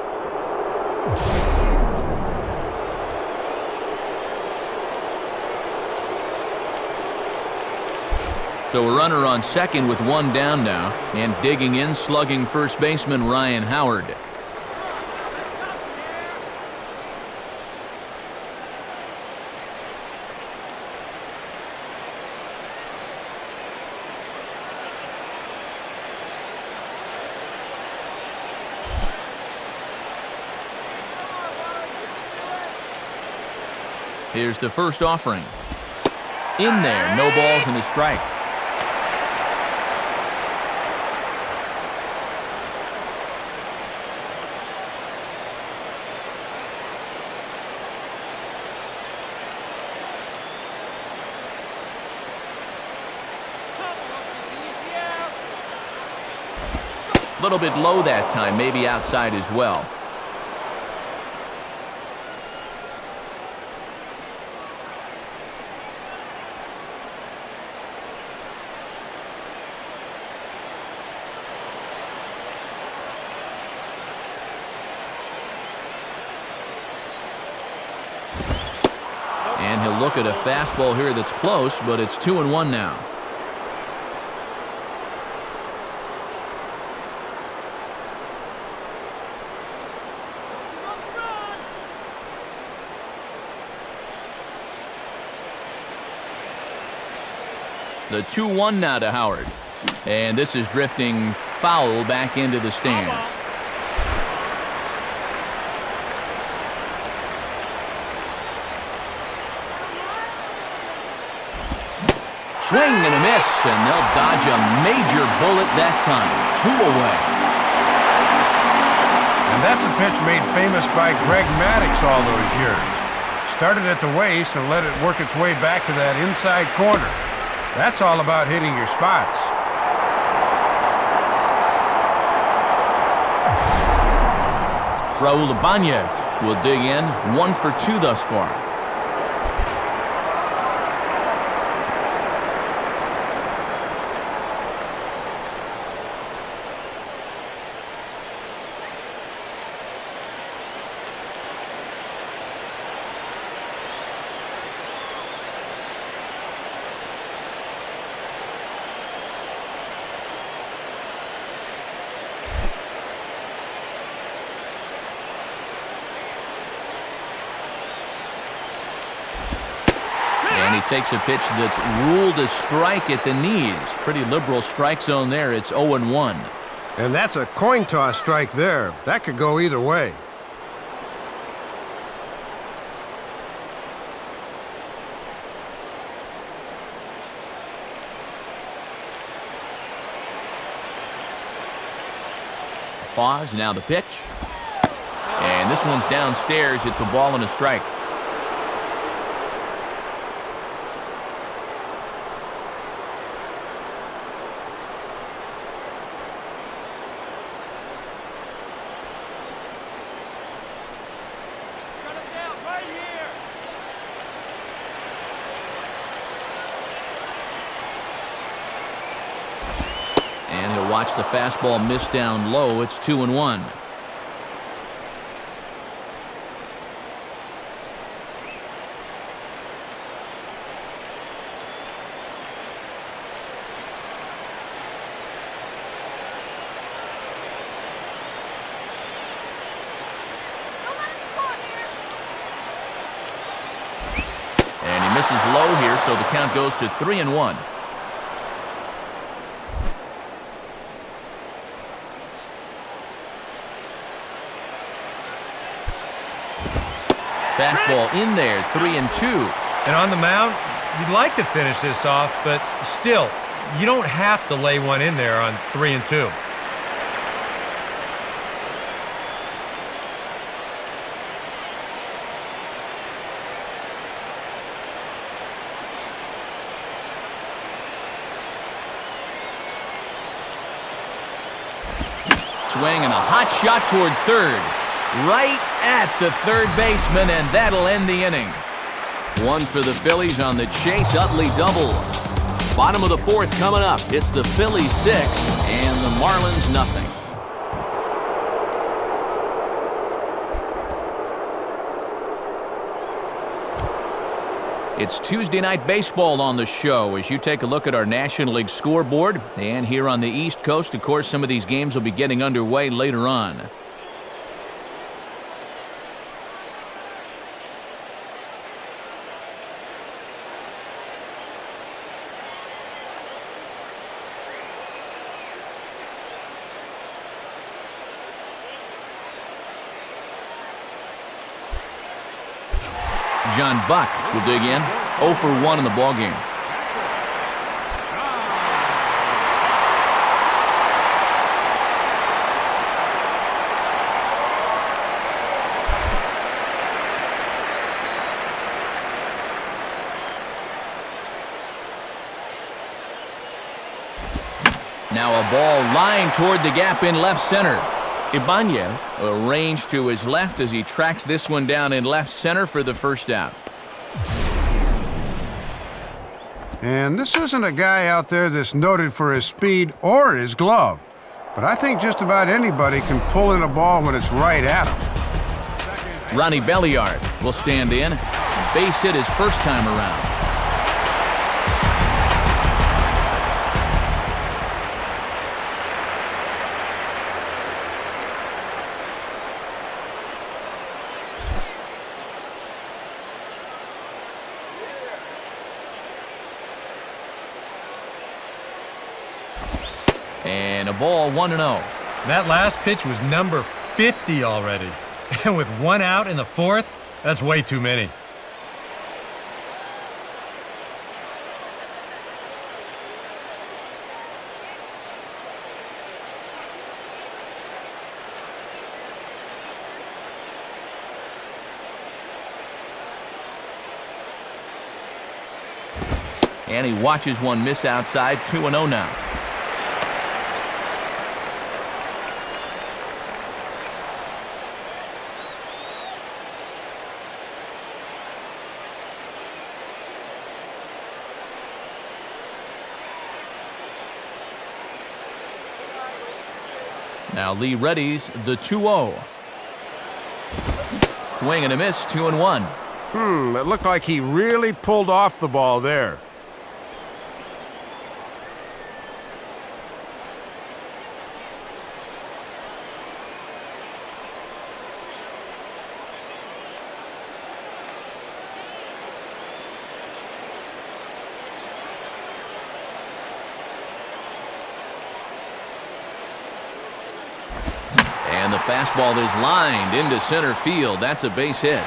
S1: So a runner on second with one down now, and digging in, slugging first baseman Ryan Howard. Here's the first offering. In there, no balls and a strike. A little bit low that time, maybe outside as well. And he'll look at a fastball here that's close, but it's 2-1 now. The 2-1 now to Howard. And this is drifting foul back into the stands. Swing and a miss, and they'll dodge a major bullet that time. 2 away.
S3: And that's a pitch made famous by Greg Maddux all those years. Started at the waist and let it work its way back to that inside corner. That's all about hitting your spots.
S1: Raul Ibanez will dig in, 1 for 2 thus far. And he takes a pitch that's ruled a strike at the knees. Pretty liberal strike zone there. It's 0-1.
S3: And that's a coin toss strike there. That could go either way.
S1: Pause, now the pitch. And this one's downstairs. It's a ball and a strike. And he'll watch the fastball miss down low. It's 2-1. And he misses low here, so the count goes to 3-1. Fastball in there, 3-2.
S4: And on the mound, you'd like to finish this off, but still, you don't have to lay one in there on 3-2.
S1: swing and a hot shot toward third. Right at the third baseman, and that'll end the inning. One for the Phillies on the Chase Utley double. Bottom of the fourth coming up. It's the Phillies 6 and the Marlins nothing. It's Tuesday Night Baseball on the show as you take a look at our National League scoreboard. And here on the East Coast, of course, some of these games will be getting underway later on. John Buck will dig in. 0 for 1 in the ballgame. Now a ball lying toward the gap in left center. Ibanez arranged to his left as he tracks this one down in left center for the first out.
S3: And this isn't a guy out there that's noted for his speed or his glove. But I think just about anybody can pull in a ball when it's right at him.
S1: Ronnie Belliard will stand in. Base hit his first time around. And a ball, 1-0.
S4: That last pitch was number 50 already. And with 1 out in the fourth, that's way too many.
S1: And he watches one miss outside, 2-0 now. Now Lee readies the 2-0. Swing and a miss, 2-1.
S3: It looked like he really pulled off the ball there.
S1: And the fastball is lined into center field. That's a base hit.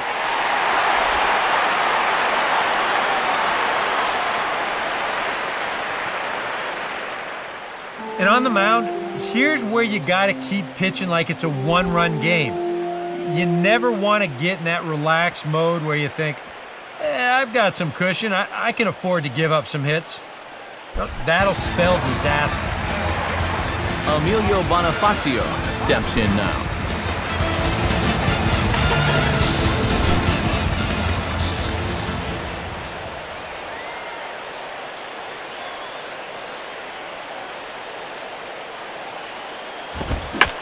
S4: And on the mound, here's where you got to keep pitching like it's a one-run game. You never want to get in that relaxed mode where you think, I've got some cushion. I can afford to give up some hits. That'll spell disaster.
S1: Emilio Bonifacio steps in now.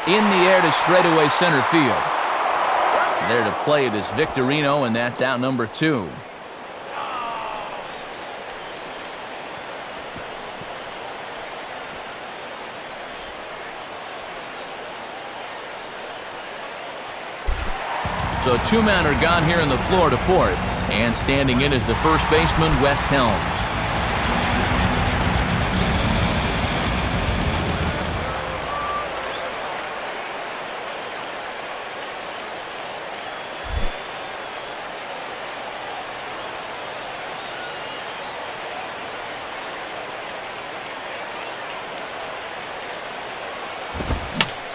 S1: In the air to straightaway center field. There to play it is Victorino, and that's out number 2. So 2 men are gone here in the Florida fourth, and standing in is the first baseman, Wes Helms.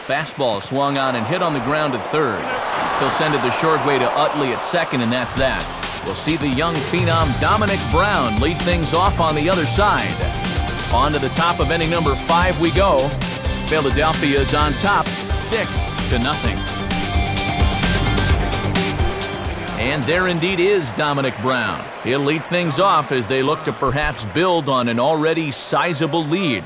S1: Fastball swung on and hit on the ground at third. He'll send it the short way to Utley at second, and that's that. We'll see the young phenom Dominic Brown lead things off on the other side. On to the top of inning number 5 we go. Philadelphia is on top, 6-0. And there indeed is Dominic Brown. He'll lead things off as they look to perhaps build on an already sizable lead.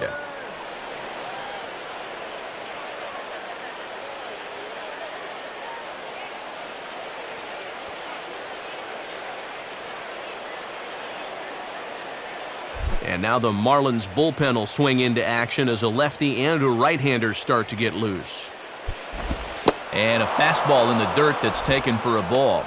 S1: And now the Marlins bullpen will swing into action as a lefty and a right-hander start to get loose. And a fastball in the dirt that's taken for a ball.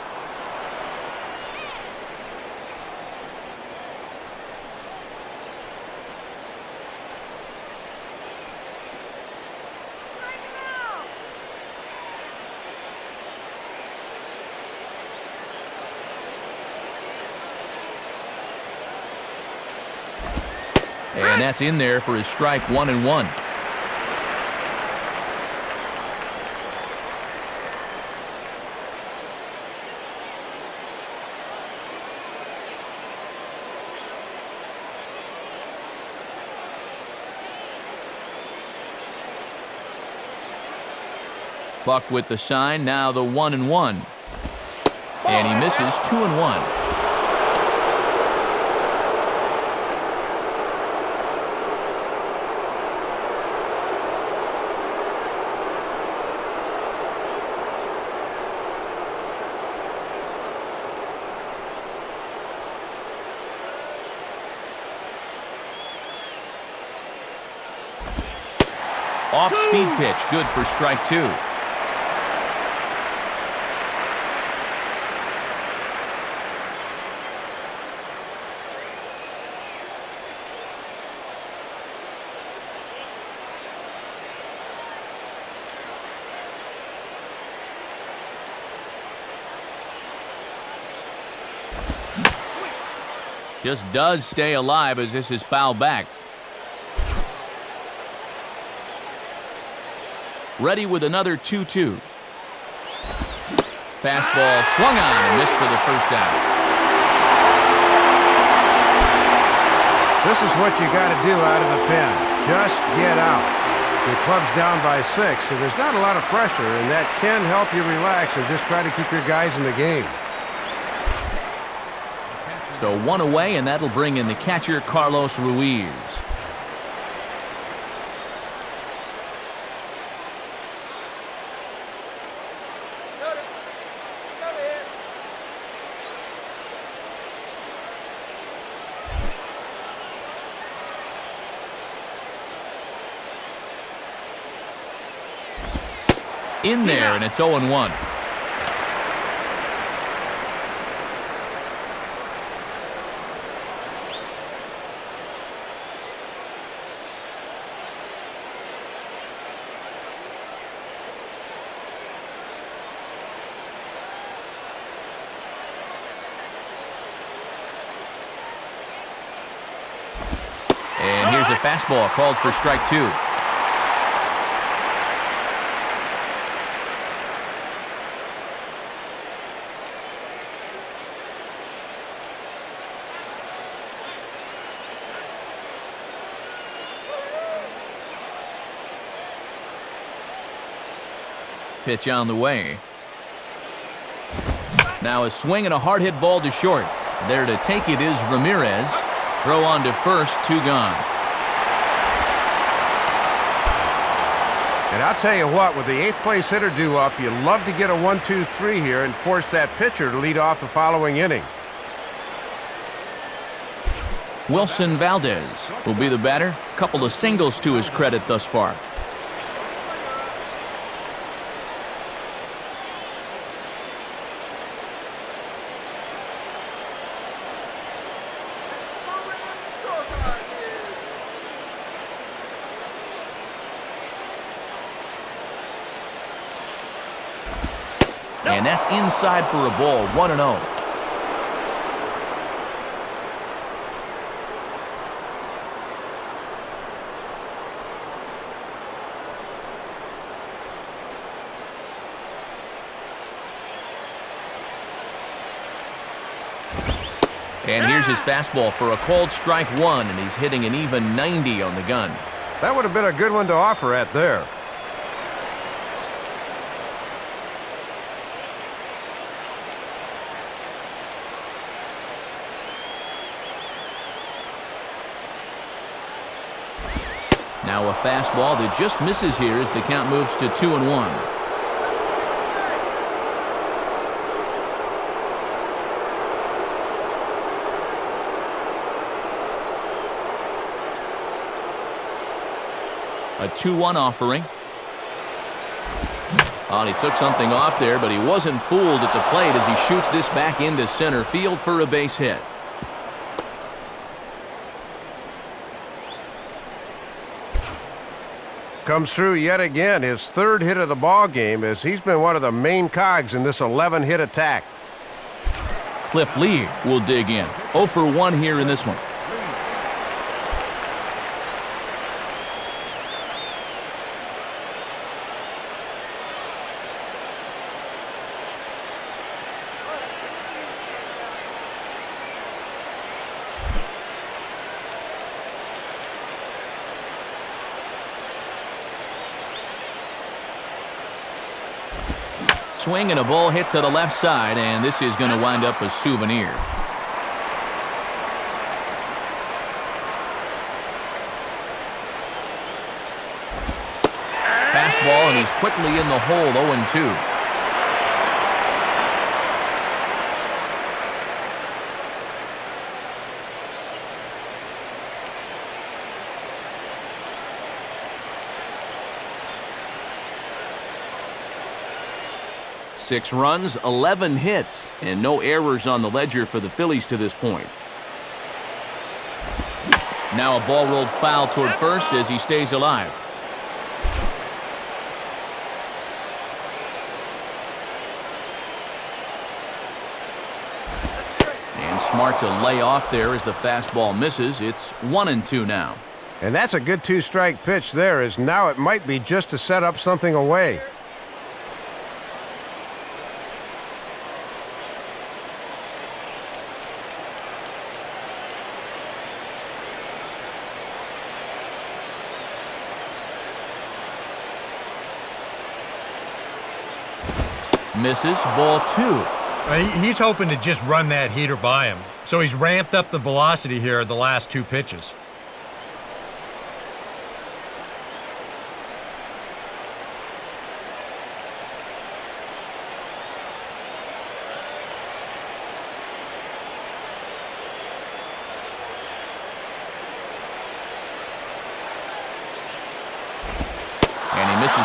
S1: And that's in there for his strike 1-1. Buck with the sign, now the 1-1. And he misses 2-1. Off-speed pitch, good for strike 2. Just does stay alive as this is fouled back. Ready with another 2-2. Fastball swung on and missed for the first out.
S3: This is what you got to do out of the pen. Just get out. Your club's down by 6, so there's not a lot of pressure, and that can help you relax and just try to keep your guys in the game.
S1: So 1 away, and that'll bring in the catcher, Carlos Ruiz. In there, and it's 0-1. And here's a fastball called for strike 2. Pitch on the way. Now a swing and a hard hit ball to short. There to take it is Ramirez. Throw on to first, 2 gone.
S3: And I'll tell you what, with the 8th place hitter due up, you'd love to get a 1-2-3 here and force that pitcher to lead off the following inning.
S1: Wilson Valdez will be the batter. Couple of singles to his credit thus far. And that's inside for a ball, 1-0. And here's his fastball for a called strike 1, and he's hitting an even 90 on the gun.
S3: That would have been a good one to offer at there.
S1: Now a fastball that just misses here as the count moves to 2-1. A 2-1 offering. Oh, he took something off there, but he wasn't fooled at the plate as he shoots this back into center field for a base hit.
S3: Comes through yet again, his third hit of the ball game, as he's been one of the main cogs in this 11-hit attack.
S1: Cliff Lee will dig in. 0 for 1 here in this one. Swing and a ball hit to the left side, and this is going to wind up a souvenir. Fastball, and he's quickly in the hole. 0-2. Six runs, 11 hits, and no errors on the ledger for the Phillies to this point. Now a ball rolled foul toward first as he stays alive. And smart to lay off there as the fastball misses. It's 1-2 now.
S3: And that's a good two-strike pitch there, as now it might be just to set up something away.
S1: Misses, ball 2.
S4: He's hoping to just run that heater by him. So he's ramped up the velocity here the last 2 pitches.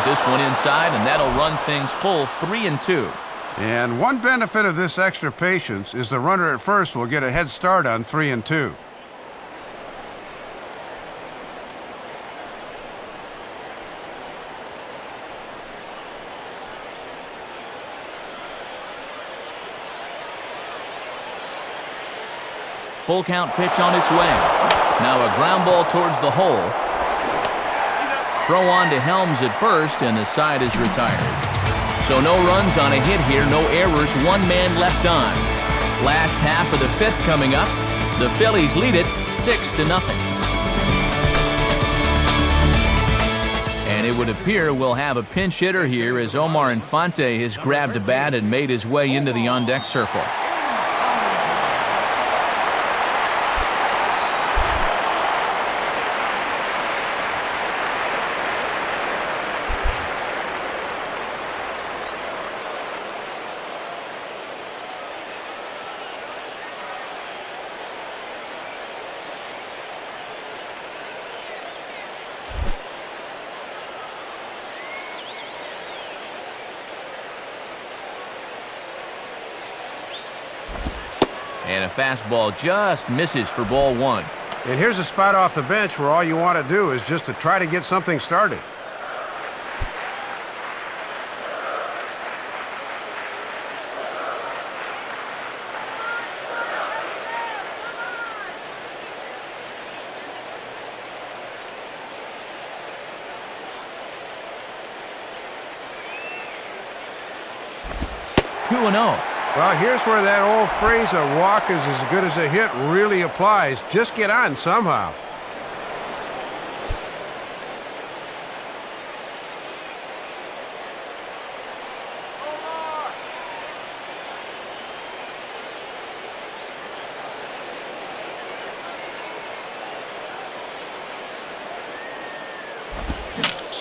S1: This one inside, and that'll run things full 3-2.
S3: And one benefit of this extra patience is the runner at first will get a head start on 3-2.
S1: Full count pitch on its way. Now a ground ball towards the hole. Throw on to Helms at first, and the side is retired. So no runs on a hit here, no errors, 1 man left on. Last half of the 5th coming up. The Phillies lead it 6-0. And it would appear we'll have a pinch hitter here as Omar Infante has grabbed a bat and made his way into the on-deck circle. And a fastball just misses for ball 1.
S3: And here's a spot off the bench where all you want to do is just to try to get something started. Well, here's where that old phrase, a walk is as good as a hit, really applies. Just get on somehow.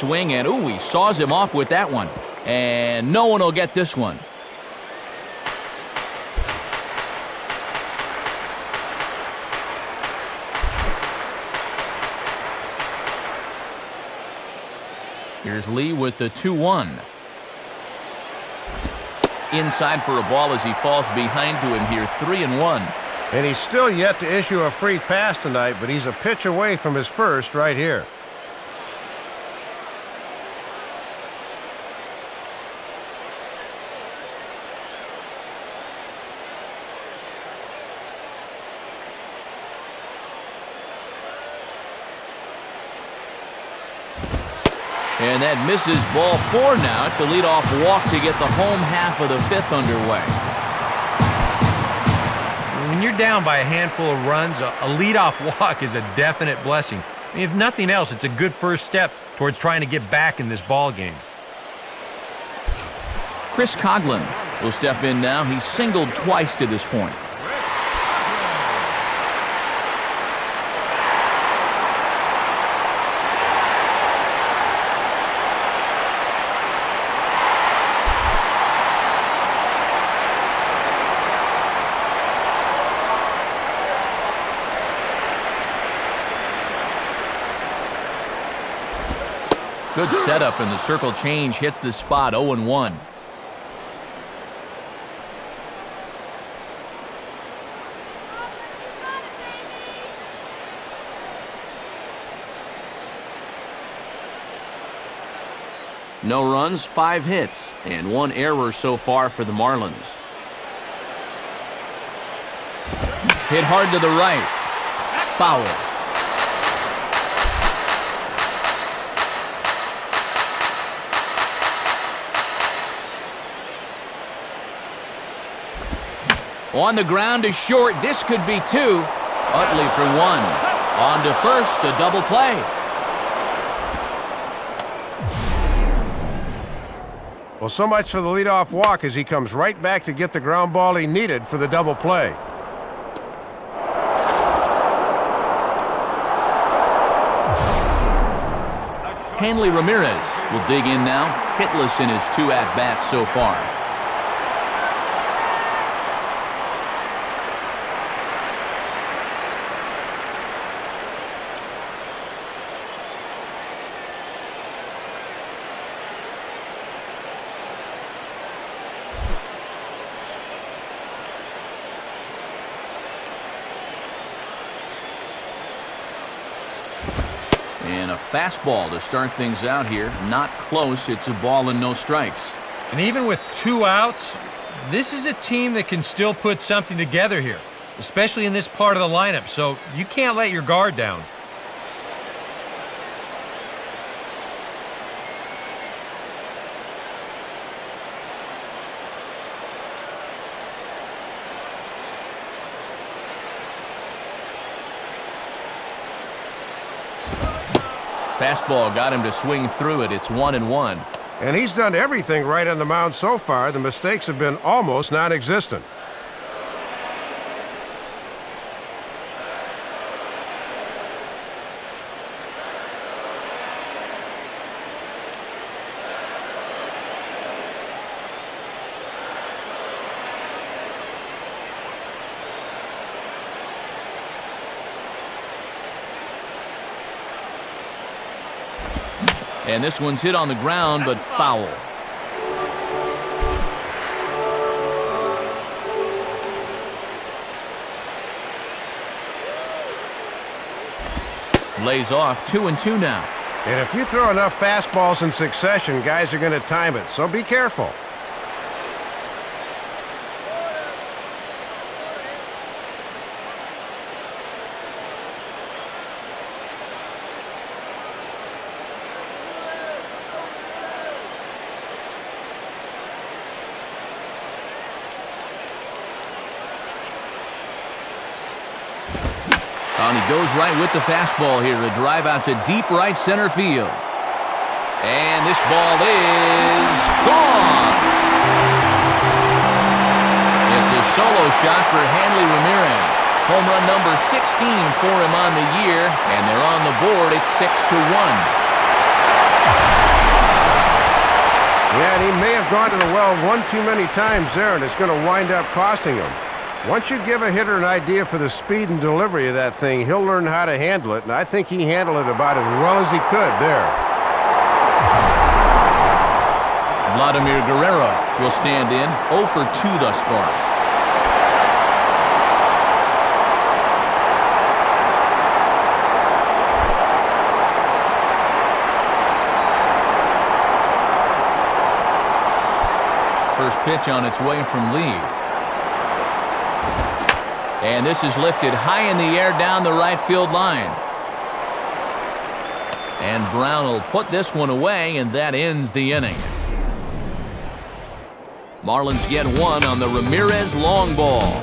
S1: swing, and ooh, he saws him off with that one. And no one will get this one. Here's Lee with the 2-1. Inside for a ball as he falls behind to him here, 3-1.
S3: And he's still yet to issue a free pass tonight, but he's a pitch away from his first right here.
S1: And that misses, ball 4 now. It's a leadoff walk to get the home half of the 5th underway.
S4: When you're down by a handful of runs, a leadoff walk is a definite blessing. I mean, if nothing else, it's a good first step towards trying to get back in this ball game.
S1: Chris Coughlin will step in now. He's singled twice to this point. Good setup, and the circle change hits the spot, 0-1. No runs, 5 hits, and 1 error so far for the Marlins. Hit hard to the right. Foul. On the ground to short. This could be 2. Utley for 1. On to first, a double play.
S3: Well, so much for the leadoff walk as he comes right back to get the ground ball he needed for the double play.
S1: Hanley Ramirez will dig in now, hitless in his 2 at-bats so far. And a fastball to start things out here. Not close. It's a ball and no strikes.
S4: And even with 2 outs, this is a team that can still put something together here, especially in this part of the lineup, so you can't let your guard down.
S1: Fastball got him to swing through it. It's 1-1.
S3: And he's done everything right on the mound so far. The mistakes have been almost non-existent.
S1: And this one's hit on the ground, but foul. Lays off, 2-2 now.
S3: And if you throw enough fastballs in succession, guys are going to time it, so be careful.
S1: And he goes right with the fastball here. A drive out to deep right center field. And this ball is gone. It's a solo shot for Hanley Ramirez. Home run number 16 for him on the year. And they're on the board at 6-1.
S3: have gone to the well one too many times there, and it's going to wind up costing him. Once you give a hitter an idea for the speed and delivery of that thing, he'll learn how to handle it, and I think he handled it about as well as he could there.
S1: Vladimir Guerrero will stand in 0 for 2 thus far. First pitch on its way from Lee. And this is lifted high in the air down the right field line. And Brown will put this one away, and that ends the inning. Marlins get one on the Ramirez long ball.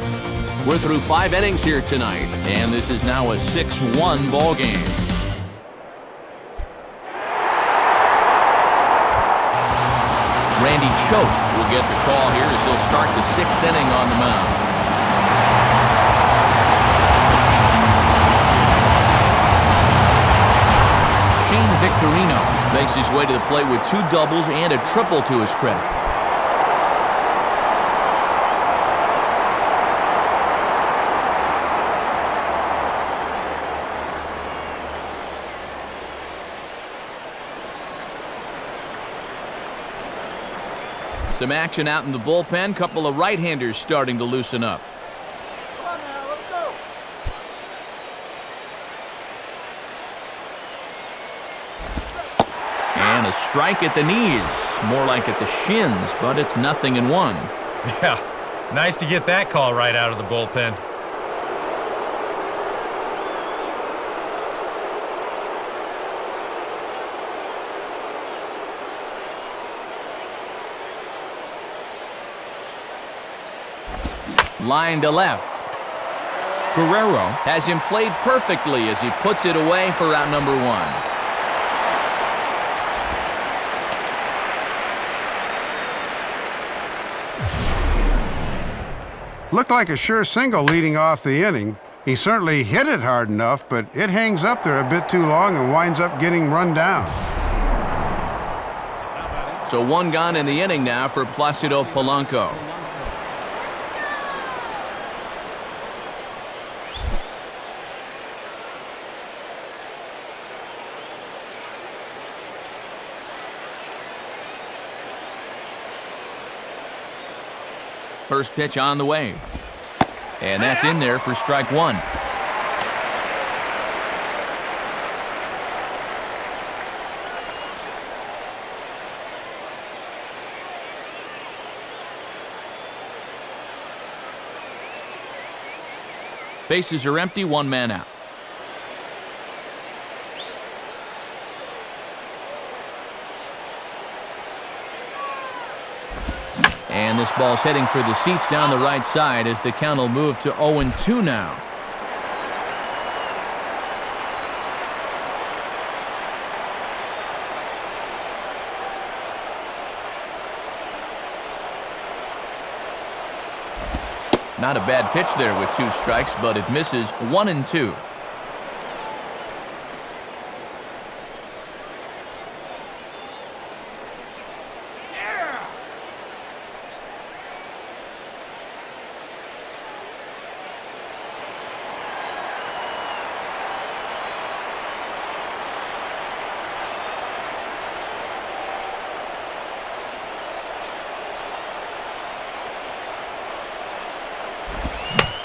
S1: We're through 5 innings here tonight, and this is now a 6-1 ball game. Randy Choate will get the call here as he'll start the 6th inning on the mound. Shane Victorino makes his way to the plate with 2 doubles and a triple to his credit. Some action out in the bullpen. Couple of right-handers starting to loosen up.
S2: Come on now, let's go.
S1: And a strike at the knees. More like at the shins, but it's 0-1.
S4: Yeah, nice to get that call right out of the bullpen.
S1: Line to left. Guerrero has him played perfectly as he puts it away for out number 1.
S3: Looked like a sure single leading off the inning. He certainly hit it hard enough, but it hangs up there a bit too long and winds up getting run down.
S1: So 1 gone in the inning now for Placido Polanco. First pitch on the way. And that's in there for strike 1. Bases are empty, 1 man out. And this ball's heading for the seats down the right side as the count will move to 0-2 now. Not a bad pitch there with 2 strikes, but it misses 1-2.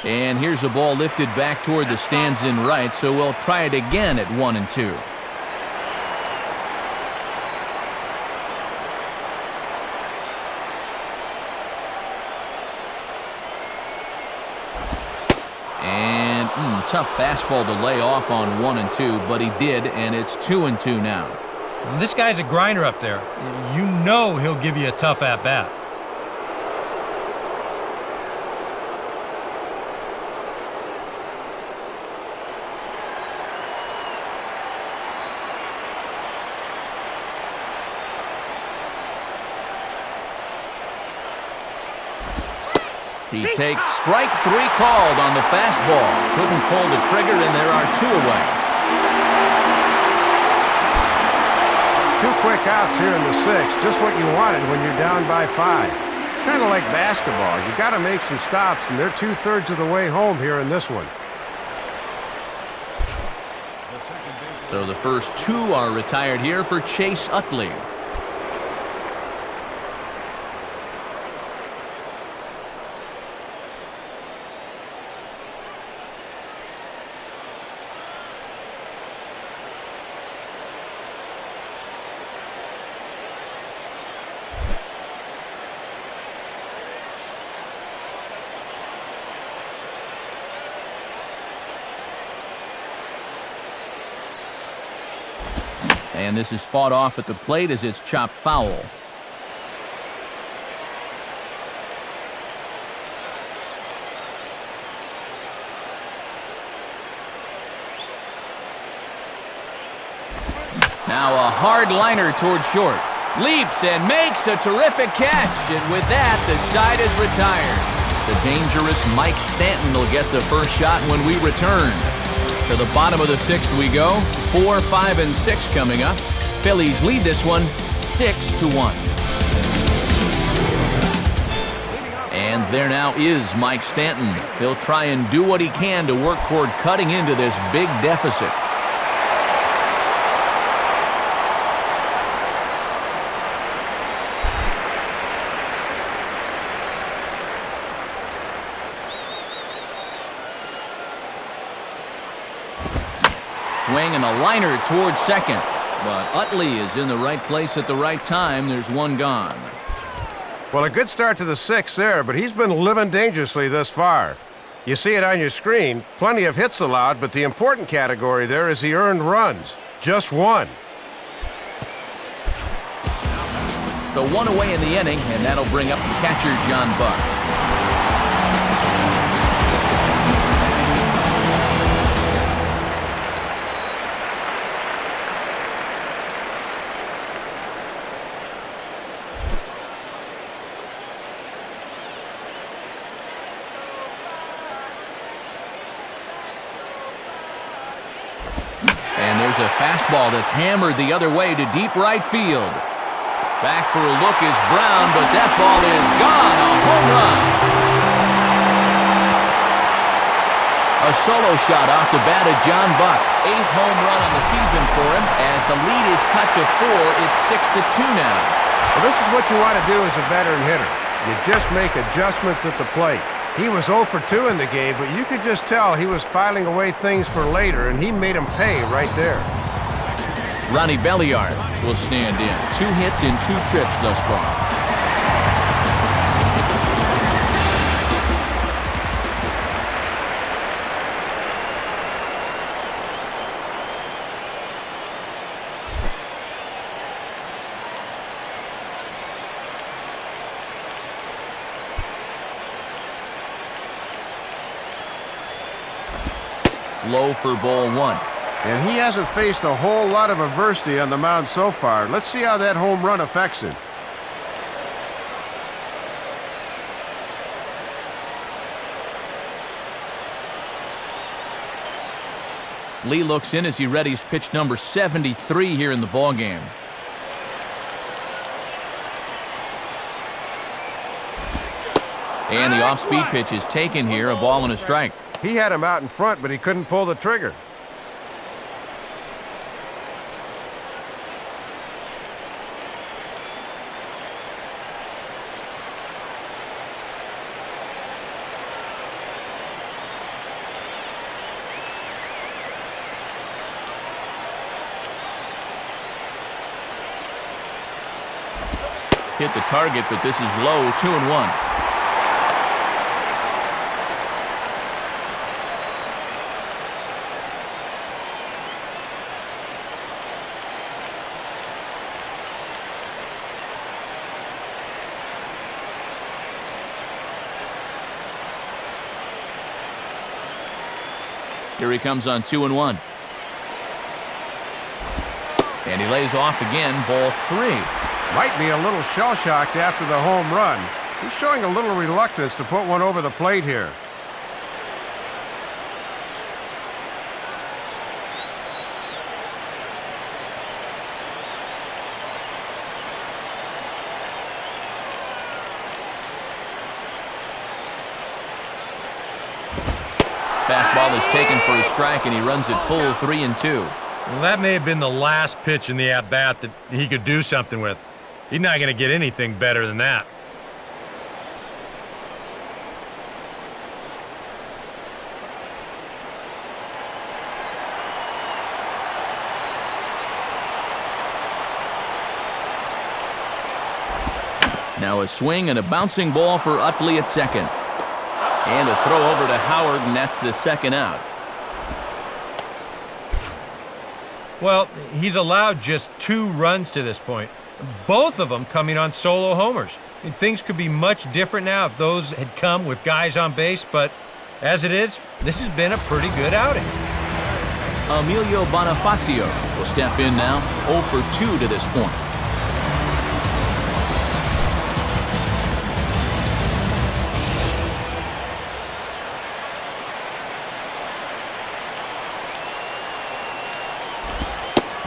S1: And here's a ball lifted back toward the stands in right, so we'll try it again at 1-2. And tough fastball to lay off on 1-2, but he did, and it's 2-2 now.
S4: This guy's a grinder up there. You know he'll give you a tough at-bat.
S1: He takes strike 3 called on the fastball. Couldn't pull the trigger, and there are 2 away.
S3: 2 quick outs here in the 6th, just what you wanted when you're down by 5. Kind of like basketball. You got to make some stops, and they're 2/3 of the way home here in this one.
S1: So the first 2 are retired here for Chase Utley. And this is fought off at the plate as it's chopped foul. Now a hard liner toward short. Leaps and makes a terrific catch. And with that, the side is retired. The dangerous Mike Stanton will get the first shot when we return. To the bottom of the 6th we go. 4, 5, and 6 coming up. Phillies lead this one 6-1. And there now is Mike Stanton. He'll try and do what he can to work toward cutting into this big deficit. Swing and a liner towards second. But Utley is in the right place at the right time. There's one gone.
S3: Well, a good start to the 6th there, but he's been living dangerously thus far. You see it on your screen. Plenty of hits allowed, but the important category there is the earned runs. Just 1.
S1: So 1 away in the inning, and that'll bring up the catcher, John Buck. A fastball that's hammered the other way to deep right field. Back for a look is Brown, but that ball is gone. A home run. A solo shot off the bat of John Buck. 8th home run on the season for him. As the lead is cut to 4, it's 6-2 now.
S3: Well, this is what you want to do as a veteran hitter. You just make adjustments at the plate. He was 0 for 2 in the game, but you could just tell he was filing away things for later, and he made them pay right there.
S1: Ronnie Belliard will stand in. 2 hits in 2 trips thus far. Low for ball 1.
S3: And he hasn't faced a whole lot of adversity on the mound so far. Let's see how that home run affects him.
S1: Lee looks in as he readies pitch number 73 here in the ballgame. And the off-speed pitch is taken here, a ball and a strike.
S3: He had him out in front, but he couldn't pull the trigger.
S1: Hit the target, but this is low, 2-1. Here he comes on 2-1. And he lays off again, ball 3.
S3: Might be a little shell-shocked after the home run. He's showing a little reluctance to put one over the plate here.
S1: Fastball is taken for a strike, and he runs it full 3-2.
S4: Well, that may have been the last pitch in the at-bat that he could do something with. He's not going to get anything better than that.
S1: Now a swing and a bouncing ball for Utley at second. And a throw over to Howard, and that's the second out.
S4: Well, he's allowed just 2 runs to this point, both of them coming on solo homers. And things could be much different now if those had come with guys on base, but as it is, this has been a pretty good outing.
S1: Emilio Bonifacio will step in now, 0 for 2 to this point.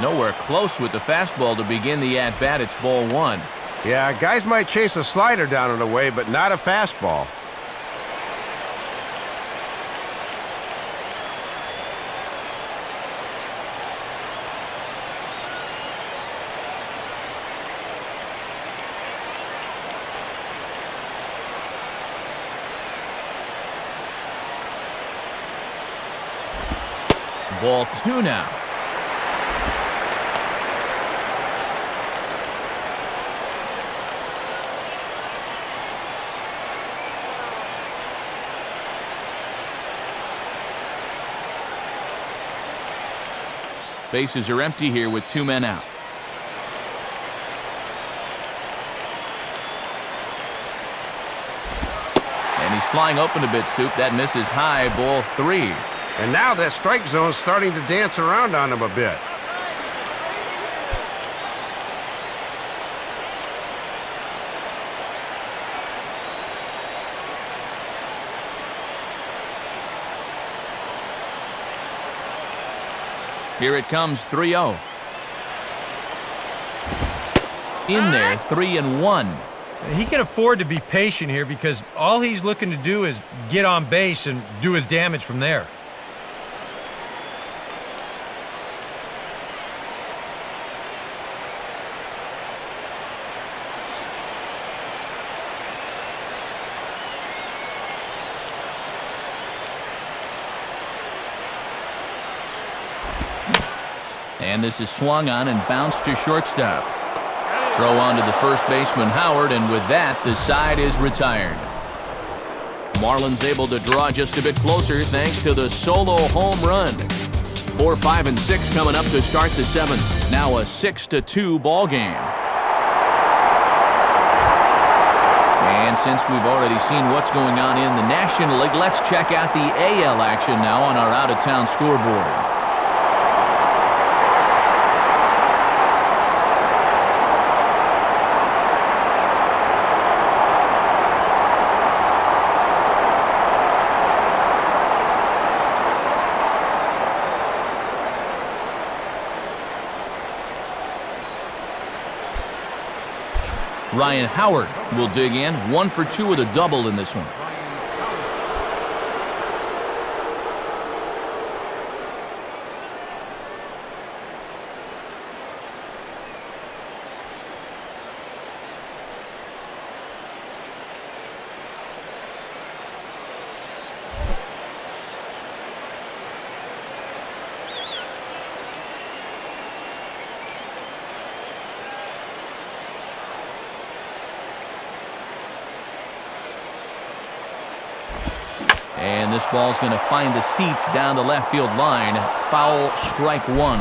S1: Nowhere close with the fastball to begin the at-bat. It's ball 1.
S3: Yeah, guys might chase a slider down and away, but not a fastball.
S1: Ball 2 now. Bases are empty here with 2 men out. And he's flying open a bit, Soup. That misses high, ball 3.
S3: And now that strike zone's starting to dance around on him a bit.
S1: Here it comes, 3-0. In there, 3-1.
S4: He can afford to be patient here because all he's looking to do is get on base and do his damage from there.
S1: And this is swung on and bounced to shortstop. Throw on to the first baseman, Howard, and with that, the side is retired. Marlins able to draw just a bit closer thanks to the solo home run. 4, 5, and 6 coming up to start the 7th. Now a 6-2 ball game. And since we've already seen what's going on in the National League, let's check out the AL action now on our out-of-town scoreboard. Ryan Howard will dig in, 1 for 2 with a double in this one. And this ball's going to find the seats down the left field line. Foul, strike 1.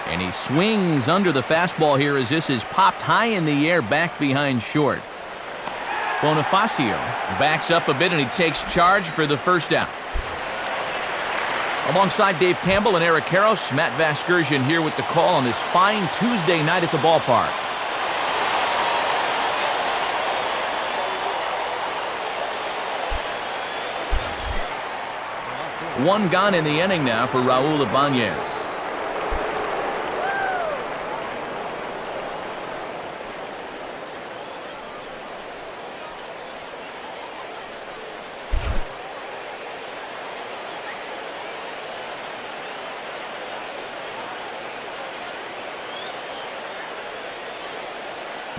S1: And he swings under the fastball here as this is popped high in the air back behind short. Bonifacio backs up a bit and he takes charge for the first out. Alongside Dave Campbell and Eric Karros, Matt Vasgersian here with the call on this fine Tuesday night at the ballpark. One gone in the inning now for Raul Ibanez.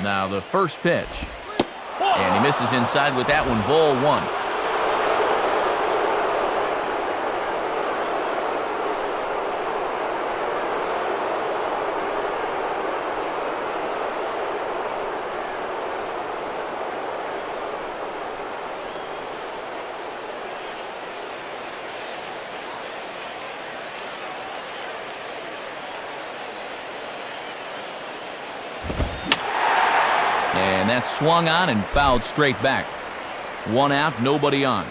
S1: Now the first pitch. And he misses inside with that one, ball one. And that's swung on and fouled straight back. One out, nobody on.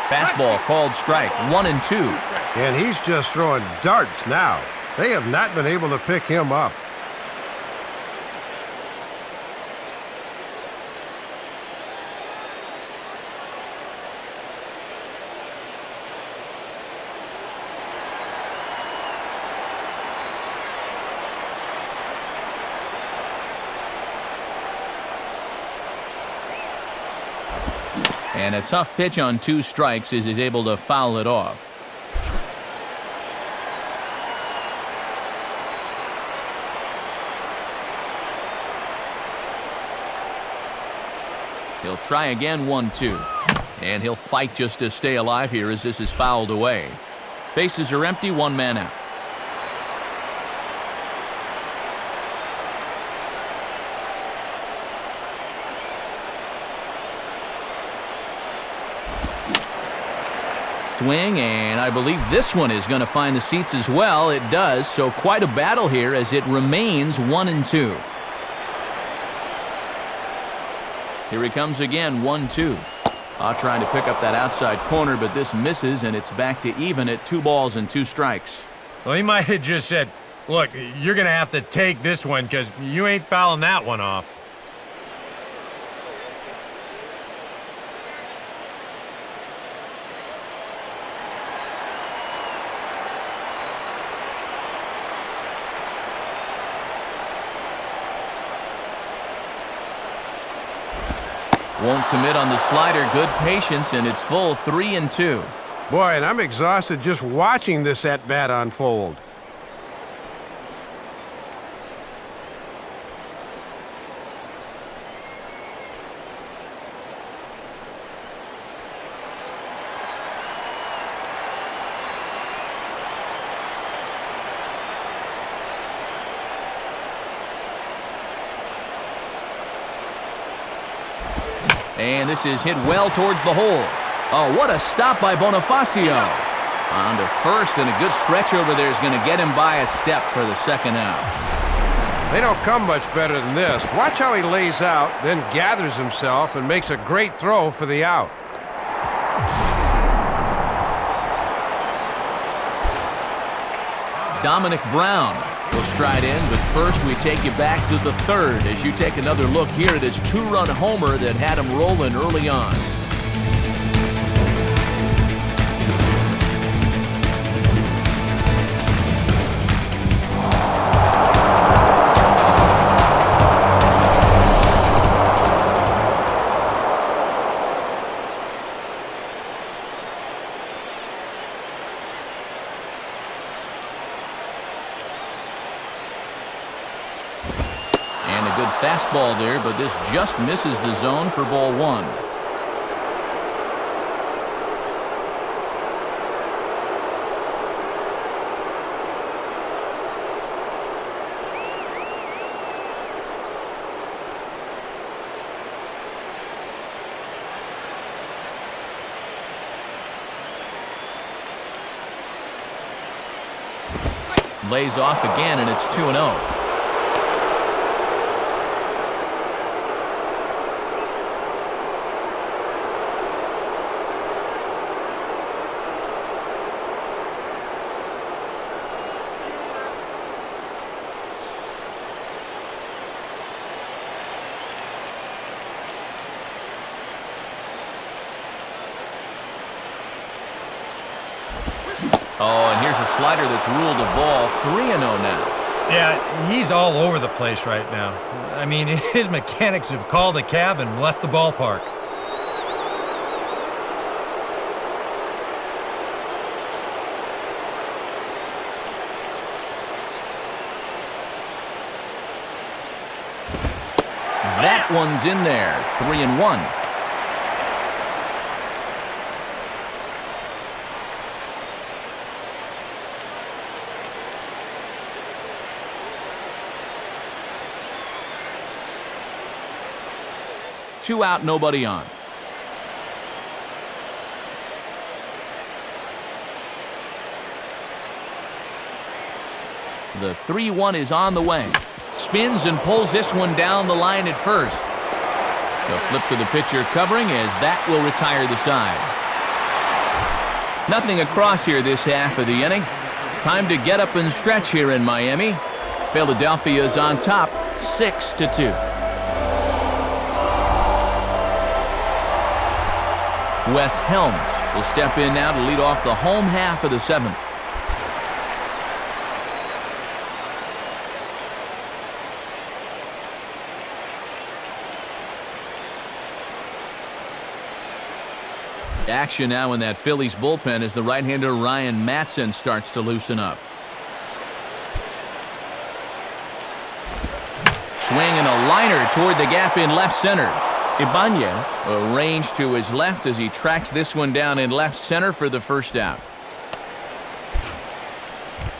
S1: Fastball called strike, 1-2.
S3: And he's just throwing darts now. They have not been able to pick him up.
S1: And a tough pitch on 2 strikes as he's able to foul it off. He'll try again, 1-2. And he'll fight just to stay alive here as this is fouled away. Bases are empty, 1 man out. Swing, and I believe this one is going to find the seats as well. It does, so quite a battle here as it remains 1-2. Here he comes again, 1-2. Trying to pick up that outside corner, but this misses, and it's back to even at 2 balls and 2 strikes.
S4: Well, he might have just said, look, you're going to have to take this one because you ain't fouling that one off.
S1: Won't commit on the slider. Good patience, and it's full, 3-2.
S3: Boy, and I'm exhausted just watching this at-bat unfold.
S1: And this is hit well towards the hole. Oh, what a stop by Bonifacio. On to first, and a good stretch over there is going to get him by a step for the second out.
S3: They don't come much better than this. Watch how he lays out, then gathers himself and makes a great throw for the out.
S1: Dominic Brown will stride in, but first we take you back to the third as you take another look here at his 2-run homer that had him rolling early on. Fastball there, but this just misses the zone for ball 1. Lays off again, and it's 2-0. Oh, and here's a slider that's ruled a ball. 3-0 now.
S4: Yeah, he's all over the place right now. I mean, his mechanics have called a cab and left the ballpark.
S1: That one's in there, 3-1. Two out, nobody on. The 3-1 is on the way. Spins and pulls this one down the line at first. The flip to the pitcher covering as that will retire the side. Nothing across here this half of the inning. Time to get up and stretch here in Miami. Philadelphia's on top, 6-2. Wes Helms will step in now to lead off the home half of the seventh. Action now in that Phillies bullpen as the right-hander Ryan Matson starts to loosen up. Swing and a liner toward the gap in left center. Ibanez arranged to his left as he tracks this one down in left center for the first out.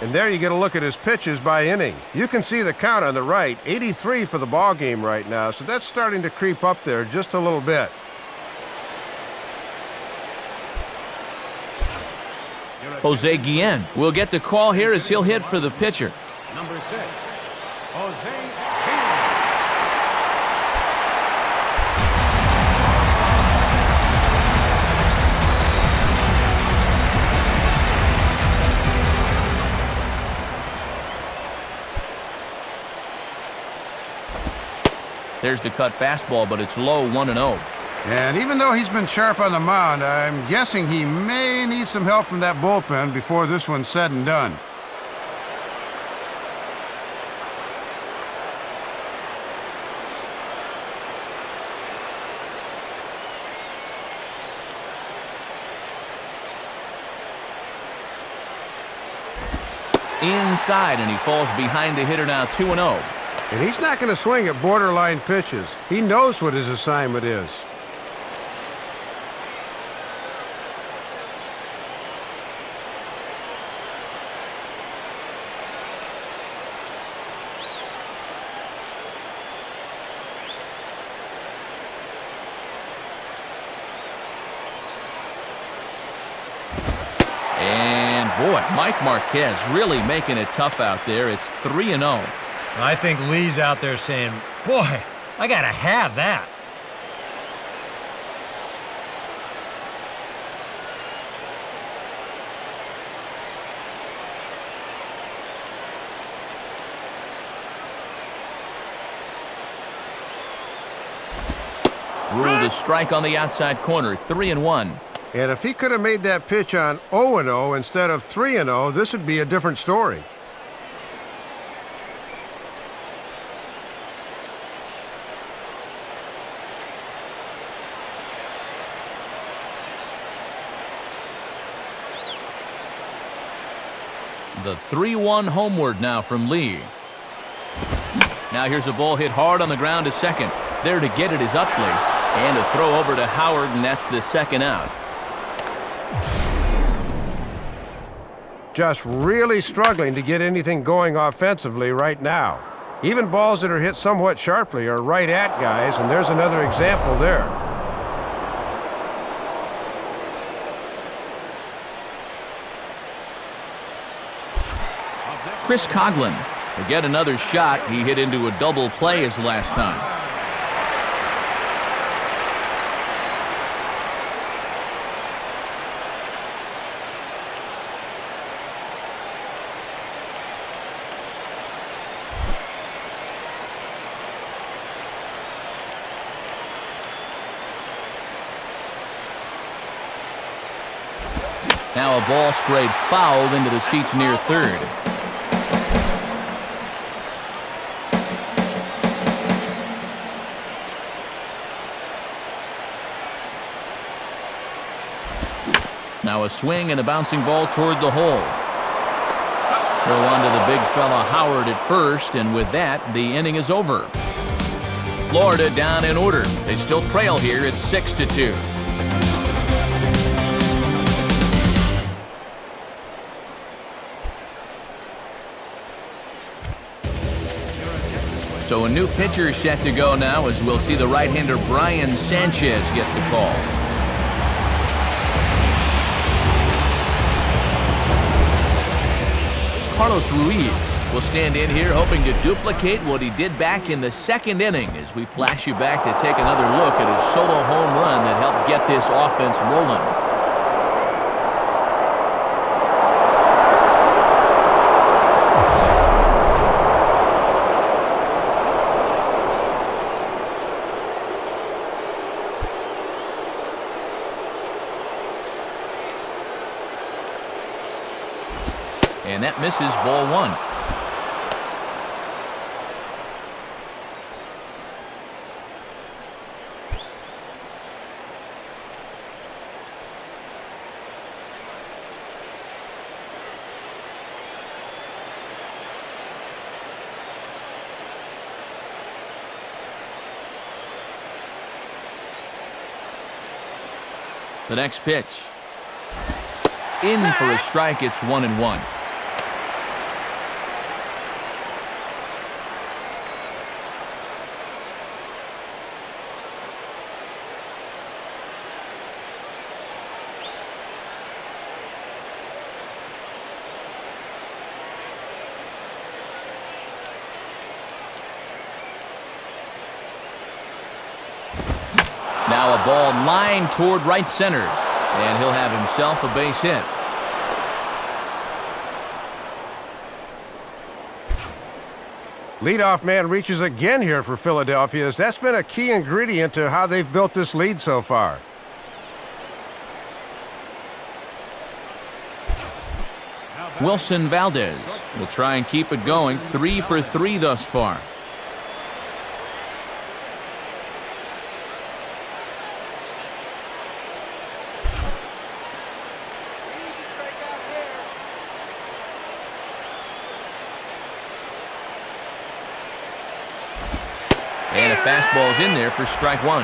S3: And there you get a look at his pitches by inning. You can see the count on the right, 83 for the ball game right now, so that's starting to creep up there just a little bit.
S1: Jose Guillen will get the call here as he'll hit for the pitcher.
S2: Number 6, Jose Guillen.
S1: There's the cut fastball, but it's low, 1-0.
S3: And even though he's been sharp on the mound, I'm guessing he may need some help from that bullpen before this one's said and done.
S1: Inside, and he falls behind the hitter now, 2-0.
S3: And he's not going to swing at borderline pitches. He knows what his assignment is.
S1: And boy, Mike Marquez really making it tough out there. It's 3-0.
S4: I think Lee's out there saying, boy, I got to have that.
S1: Ruled a strike on the outside corner, 3-1.
S3: And if he could have made that pitch on 0-0 instead of 3-0, this would be a different story.
S1: The 3-1 homeward now from Lee. Now here's a ball hit hard on the ground to second. There to get it is Utley. And a throw over to Howard, and that's the second out.
S3: Just really struggling to get anything going offensively right now. Even balls that are hit somewhat sharply are right at guys, and there's another example there.
S1: Chris Coghlan will get another shot. He hit into a double play his last time. Now a ball sprayed fouled into the seats near third. Now a swing and a bouncing ball toward the hole. Throw on to the big fella Howard at first, and with that, the inning is over. Florida down in order. They still trail here at 6-2. So a new pitcher set to go now as we'll see the right-hander Brian Sanchez get the call. Carlos Ruiz will stand in here hoping to duplicate what he did back in the second inning as we flash you back to take another look at his solo home run that helped get this offense rolling. And that misses, ball one. The next pitch. In for a strike, it's 1-1. Now a ball lined toward right center, and he'll have himself a base hit.
S3: Leadoff man reaches again here for Philadelphia, as that's been a key ingredient to how they've built this lead so far.
S1: Wilson Valdez will try and keep it going, 3 for 3 thus far. And a fastball's in there for strike one.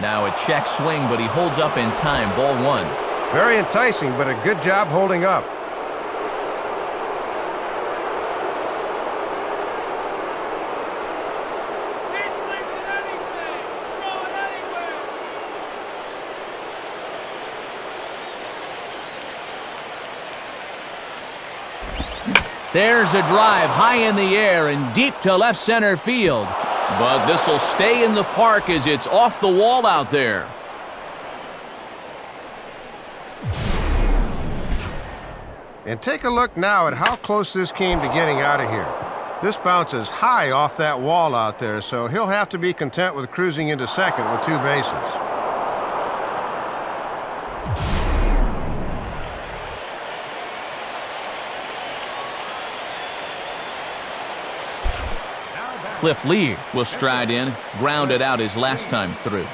S1: Now a check swing, but he holds up in time. Ball one.
S3: Very enticing, but a good job holding up.
S1: There's a drive high in the air and deep to left center field. But this will stay in the park as it's off the wall out there.
S3: And take a look now at how close this came to getting out of here. This bounces high off that wall out there, so he'll have to be content with cruising into second with 2 bases.
S1: Cliff Lee will stride in, grounded out his last time through.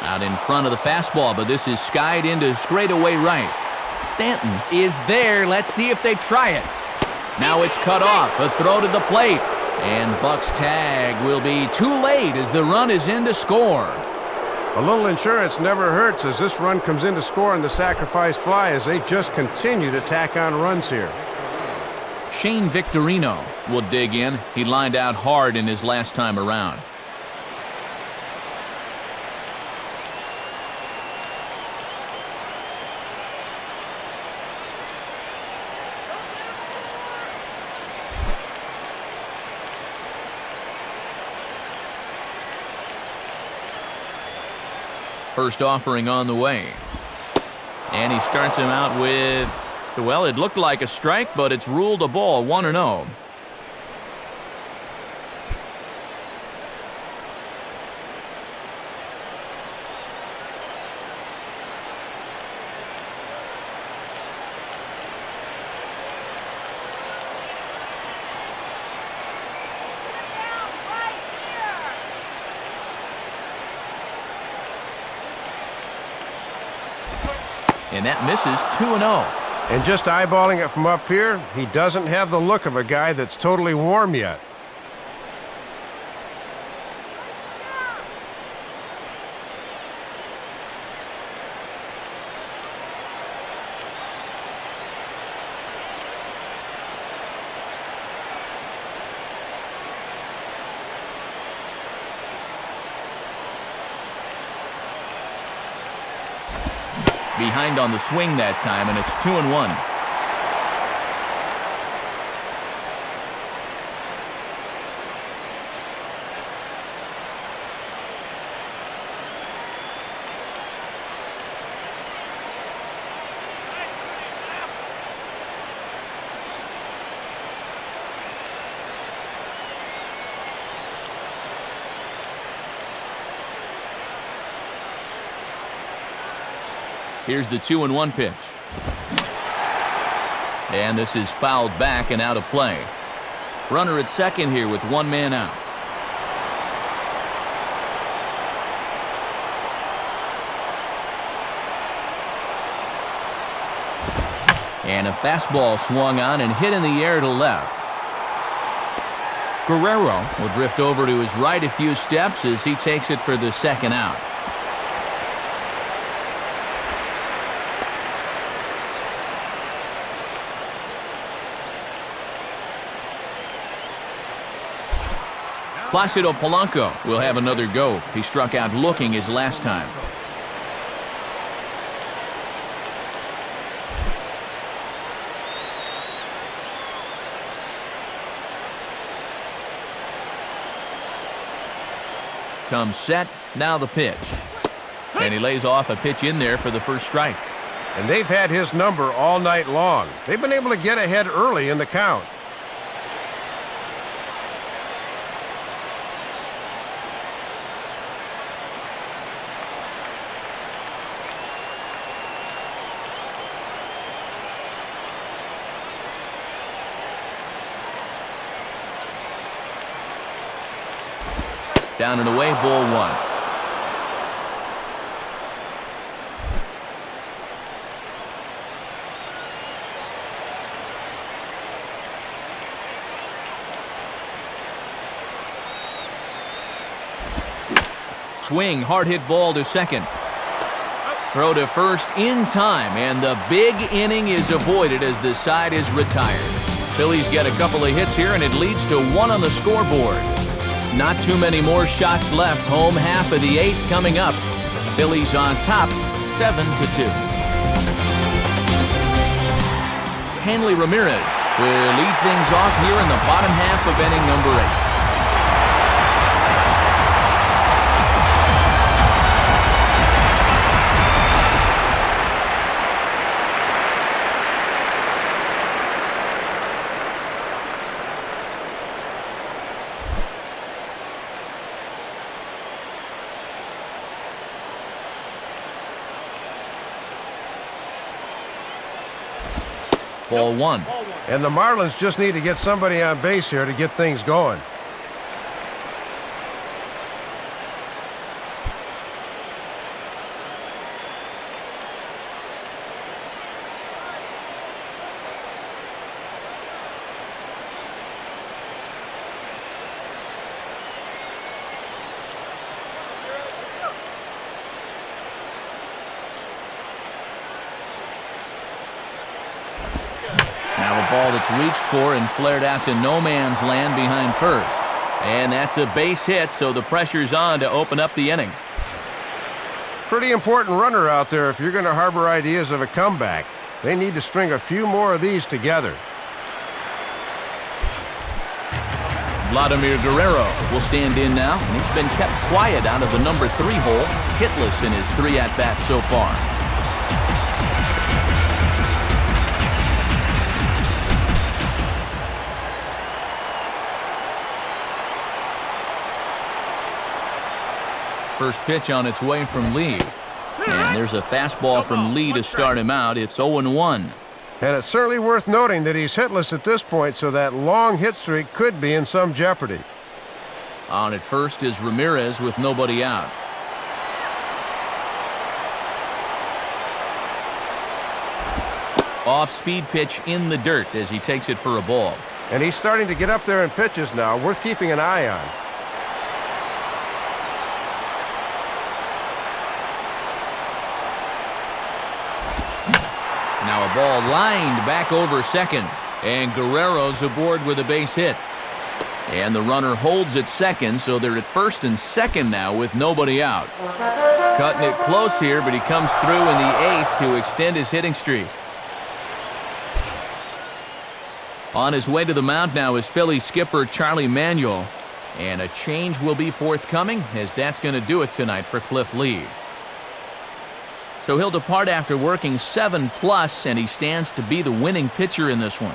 S1: Out in front of the fastball, but this is skied into straightaway right. Stanton is there. Let's see if they try it. Now it's cut off. A throw to the plate. And Buck's tag will be too late as the run is in to score.
S3: A little insurance never hurts as this run comes in to score on the sacrifice fly as they just continue to tack on runs here.
S1: Shane Victorino will dig in. He lined out hard in his last time around. First offering on the way. And he starts him out with, well, it looked like a strike, but it's ruled a ball, 1-0. And that misses, 2-0.
S3: And just eyeballing it from up here, he doesn't have the look of a guy that's totally warm yet.
S1: Behind on the swing that time, and it's 2-1. Here's the 2-1 pitch. And this is fouled back and out of play. Runner at second here with one man out. And a fastball swung on and hit in the air to left. Guerrero will drift over to his right a few steps as he takes it for the second out. Placido Polanco will have another go. He struck out looking his last time. Comes set, now the pitch. And he lays off a pitch in there for the first strike.
S3: And they've had his number all night long. They've been able to get ahead early in the count.
S1: Down and away, ball one. Swing, hard hit ball to second. Throw to first in time, and the big inning is avoided as the side is retired. Phillies get a couple of hits here, and it leads to one on the scoreboard. Not too many more shots left. Home half of the eighth coming up. Phillies on top, 7-2. Hanley Ramirez will lead things off here in the bottom half of inning number 8. Ball one.
S3: And the Marlins just need to get somebody on base here to get things going.
S1: Ball that's reached for and flared out to no man's land behind first. And that's a base hit, so the pressure's on to open up the inning.
S3: Pretty important runner out there if you're going to harbor ideas of a comeback. They need to string a few more of these together.
S1: Vladimir Guerrero will stand in now, and he's been kept quiet out of the number 3 hole, hitless in his 3 at-bats so far. First pitch on its way from Lee. And there's a fastball from Lee to start him out. It's 0-1.
S3: And it's certainly worth noting that he's hitless at this point, so that long hit streak could be in some jeopardy.
S1: On at first is Ramirez with nobody out. Off-speed pitch in the dirt as he takes it for a ball.
S3: And he's starting to get up there in pitches now, worth keeping an eye on.
S1: Now a ball lined back over second, and Guerrero's aboard with a base hit. And the runner holds at second, so they're at first and second now with nobody out. Cutting it close here, but he comes through in the 8th to extend his hitting streak. On his way to the mound now is Philly skipper Charlie Manuel, and a change will be forthcoming, as that's going to do it tonight for Cliff Lee. So he'll depart after working 7+, and he stands to be the winning pitcher in this one.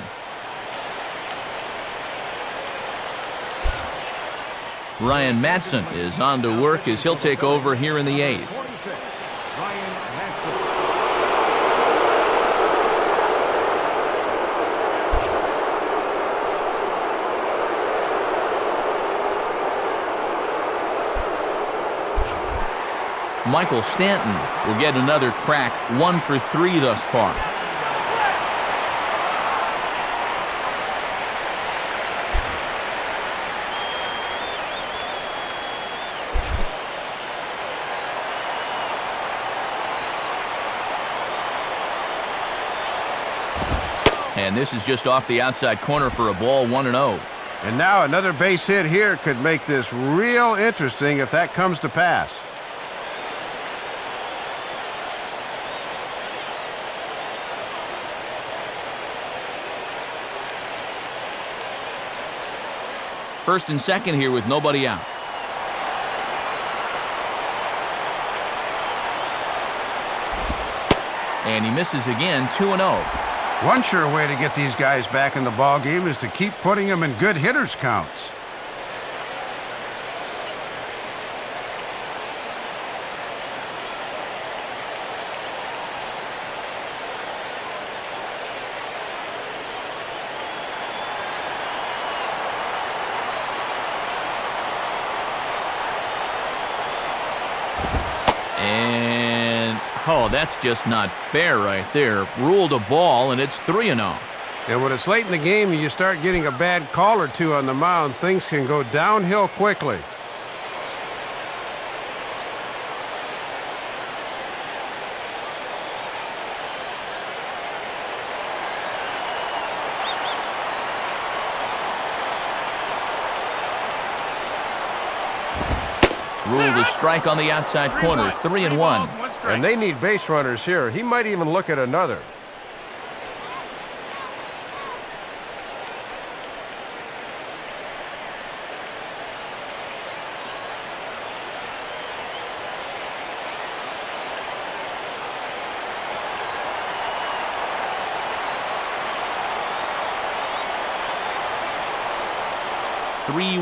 S1: Ryan Madsen is on to work as he'll take over here in the 8th. Michael Stanton will get another crack, 1 for 3 thus far. And this is just off the outside corner for a ball, 1-0.
S3: And now another base hit here could make this real interesting if that comes to pass.
S1: First and second here with nobody out. And he misses again, 2-0.
S3: One sure way to get these guys back in the ballgame is to keep putting them in good hitters' counts.
S1: Oh, that's just not fair right there. Ruled a ball, and it's 3-0.
S3: And when it's late in the game and you start getting a bad call or two on the mound, things can go downhill quickly.
S1: Ruled a strike on the outside corner, 3-1.
S3: And they need base runners here. He might even look at another.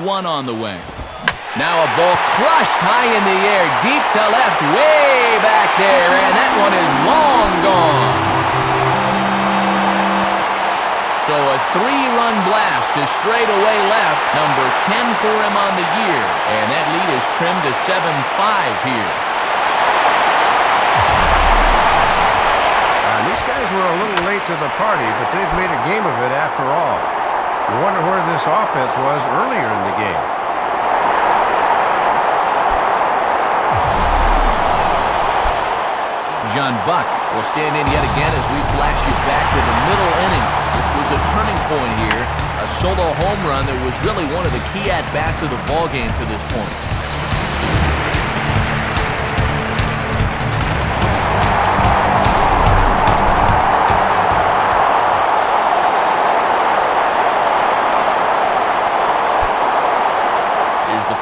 S1: On the way. Now a ball crushed high in the air, deep to left, way back there, and that one is long gone. So a 3-run blast to straightaway left, number 10 for him on the year, and that lead is trimmed to 7-5 here.
S3: These guys were a little late to the party, but they've made a game of it after all. You wonder where this offense was earlier in the game.
S1: John Buck will stand in yet again as we flash you back to the middle innings. This was a turning point here, a solo home run that was really one of the key at-bats of the ballgame to this point.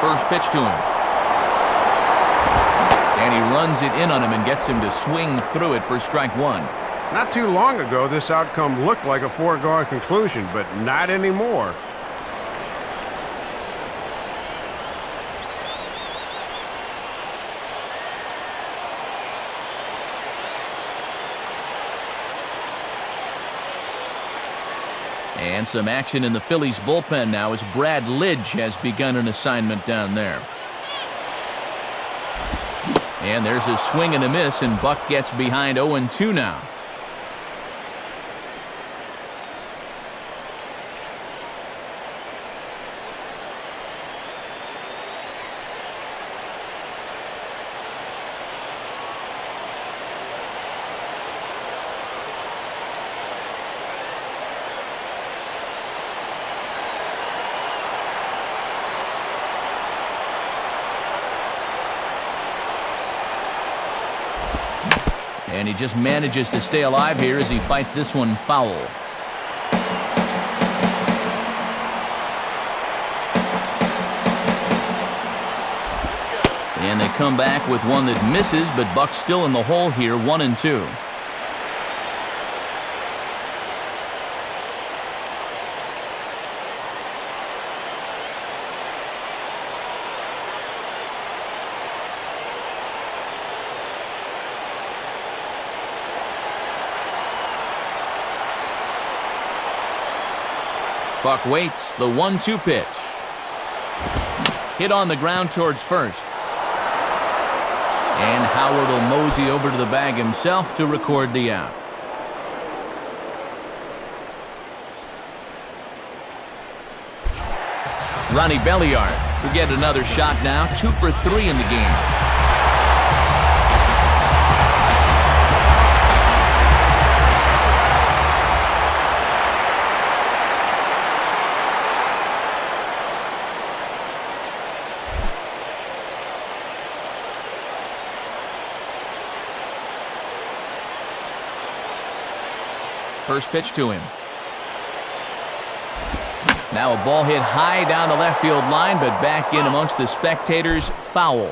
S1: first pitch to him. And he runs it in on him and gets him to swing through it for strike one.
S3: Not too long ago, this outcome looked like a foregone conclusion, but not anymore.
S1: And some action in the Phillies bullpen now as Brad Lidge has begun an assignment down there. And there's a swing and a miss, and Buck gets behind 0-2 now. And he just manages to stay alive here as he fights this one foul. And they come back with one that misses, but Buck's still in the hole here, 1-2. Buck waits, the 1-2 pitch. Hit on the ground towards first. And Howard will mosey over to the bag himself to record the out. Ronnie Belliard will get another shot now, 2 for 3 in the game. First pitch to him. Now a ball hit high down the left field line, but back in amongst the spectators, foul.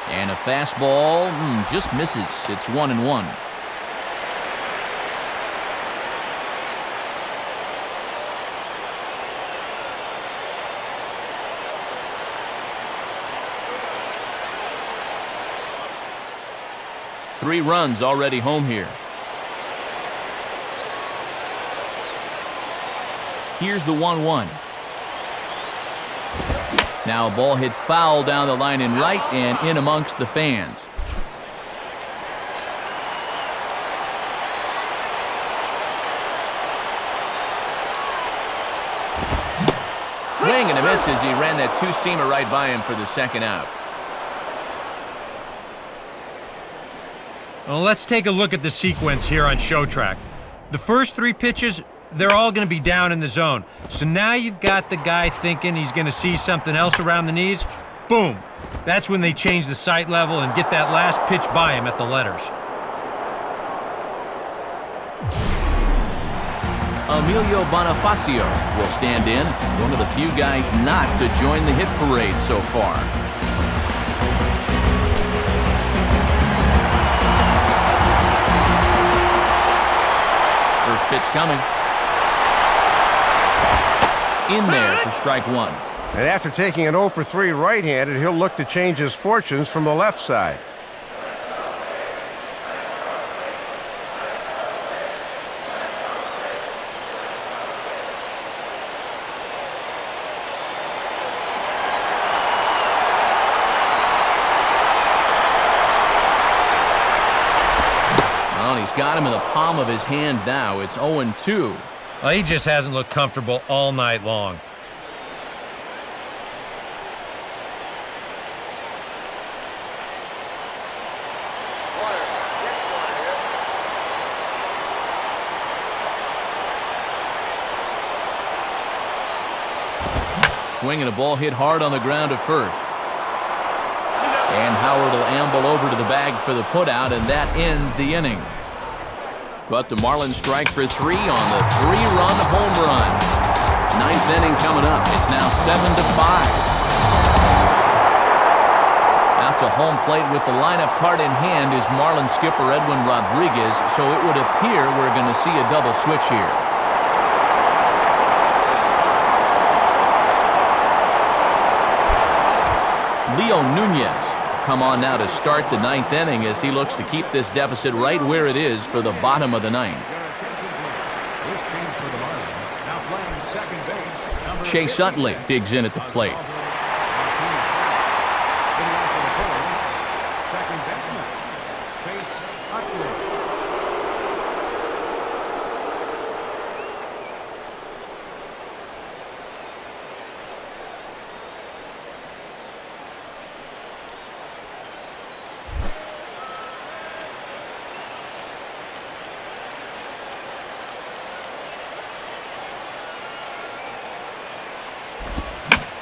S1: And a fastball just misses. It's 1-1. Three runs already home here. Here's the 1-1. Now a ball hit foul down the line in right and in amongst the fans. Swing and a miss as he ran that two-seamer right by him for the second out.
S4: Well, let's take a look at the sequence here on Show Track. The first 3 pitches, they're all going to be down in the zone. So now you've got the guy thinking he's going to see something else around the knees. Boom. That's when they change the sight level and get that last pitch by him at the letters.
S1: Emilio Bonifacio will stand in, one of the few guys not to join the hit parade so far. First pitch coming. In there for strike one.
S3: And after taking an 0 for 3 right-handed, he'll look to change his fortunes from the left side.
S1: He's got him in the palm of his hand now. It's 0-2.
S4: Well, he just hasn't looked comfortable all night long.
S1: Swing and a ball hit hard on the ground at first. And Howard will amble over to the bag for the putout, and that ends the inning. But the Marlins strike for 3 on the 3-run home run. 9th inning coming up. It's now 7-5. Out to home plate with the lineup card in hand is Marlins skipper Edwin Rodriguez, so it would appear we're going to see a double switch here. Leo Nunez come on now to start the 9th inning as he looks to keep this deficit right where it is for the bottom of the 9th. Chase Utley digs in at the plate.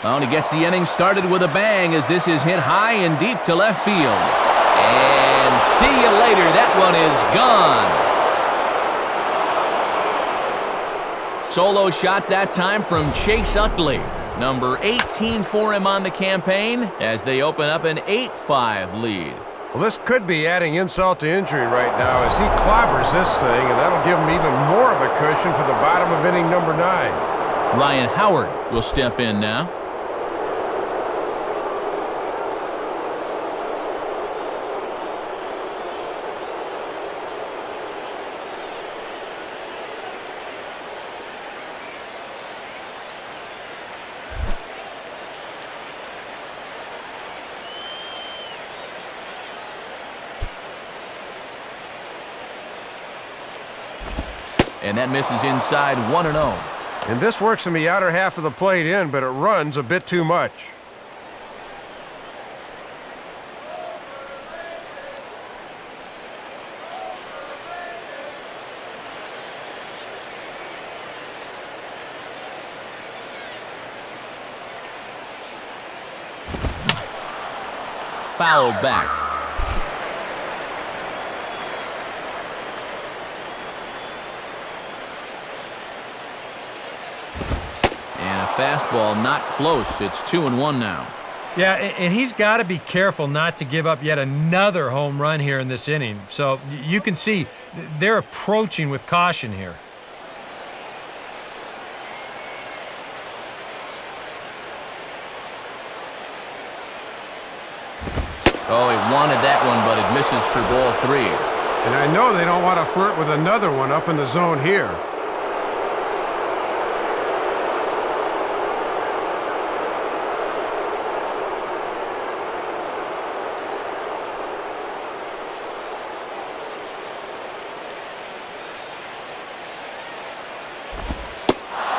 S1: Well, and he gets the inning started with a bang as this is hit high and deep to left field. And see you later. That one is gone. Solo shot that time from Chase Utley. Number 18 for him on the campaign as they open up an 8-5 lead.
S3: Well, this could be adding insult to injury right now as he clobbers this thing, and that'll give him even more of a cushion for the bottom of inning number 9.
S1: Ryan Howard will step in now. And that misses inside 1-0.
S3: And this works in the outer half of the plate in, but it runs a bit too much.
S1: Fouled back. Fastball not close. It's 2-1 now.
S4: Yeah, and he's got to be careful not to give up yet another home run here in this inning. So you can see they're approaching with caution here.
S1: Oh, he wanted that one, but it misses for ball 3.
S3: And I know they don't want to flirt with another one up in the zone here.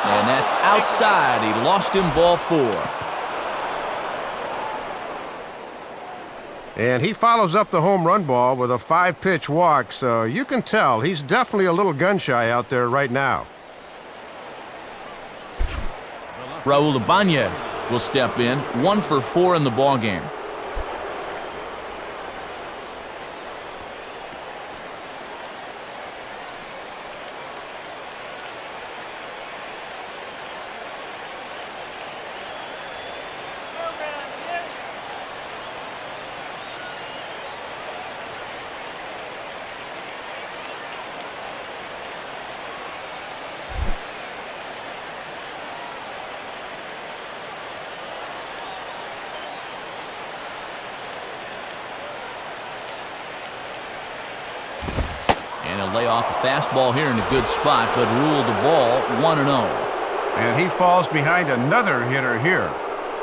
S1: And that's outside. He lost him ball 4.
S3: And he follows up the home run ball with a 5-pitch walk, so you can tell he's definitely a little gun-shy out there right now.
S1: Raul Ibanez will step in, 1 for 4 in the ballgame. And he'll lay off a fastball here in a good spot, but ruled the ball 1-0.
S3: And he falls behind another hitter here.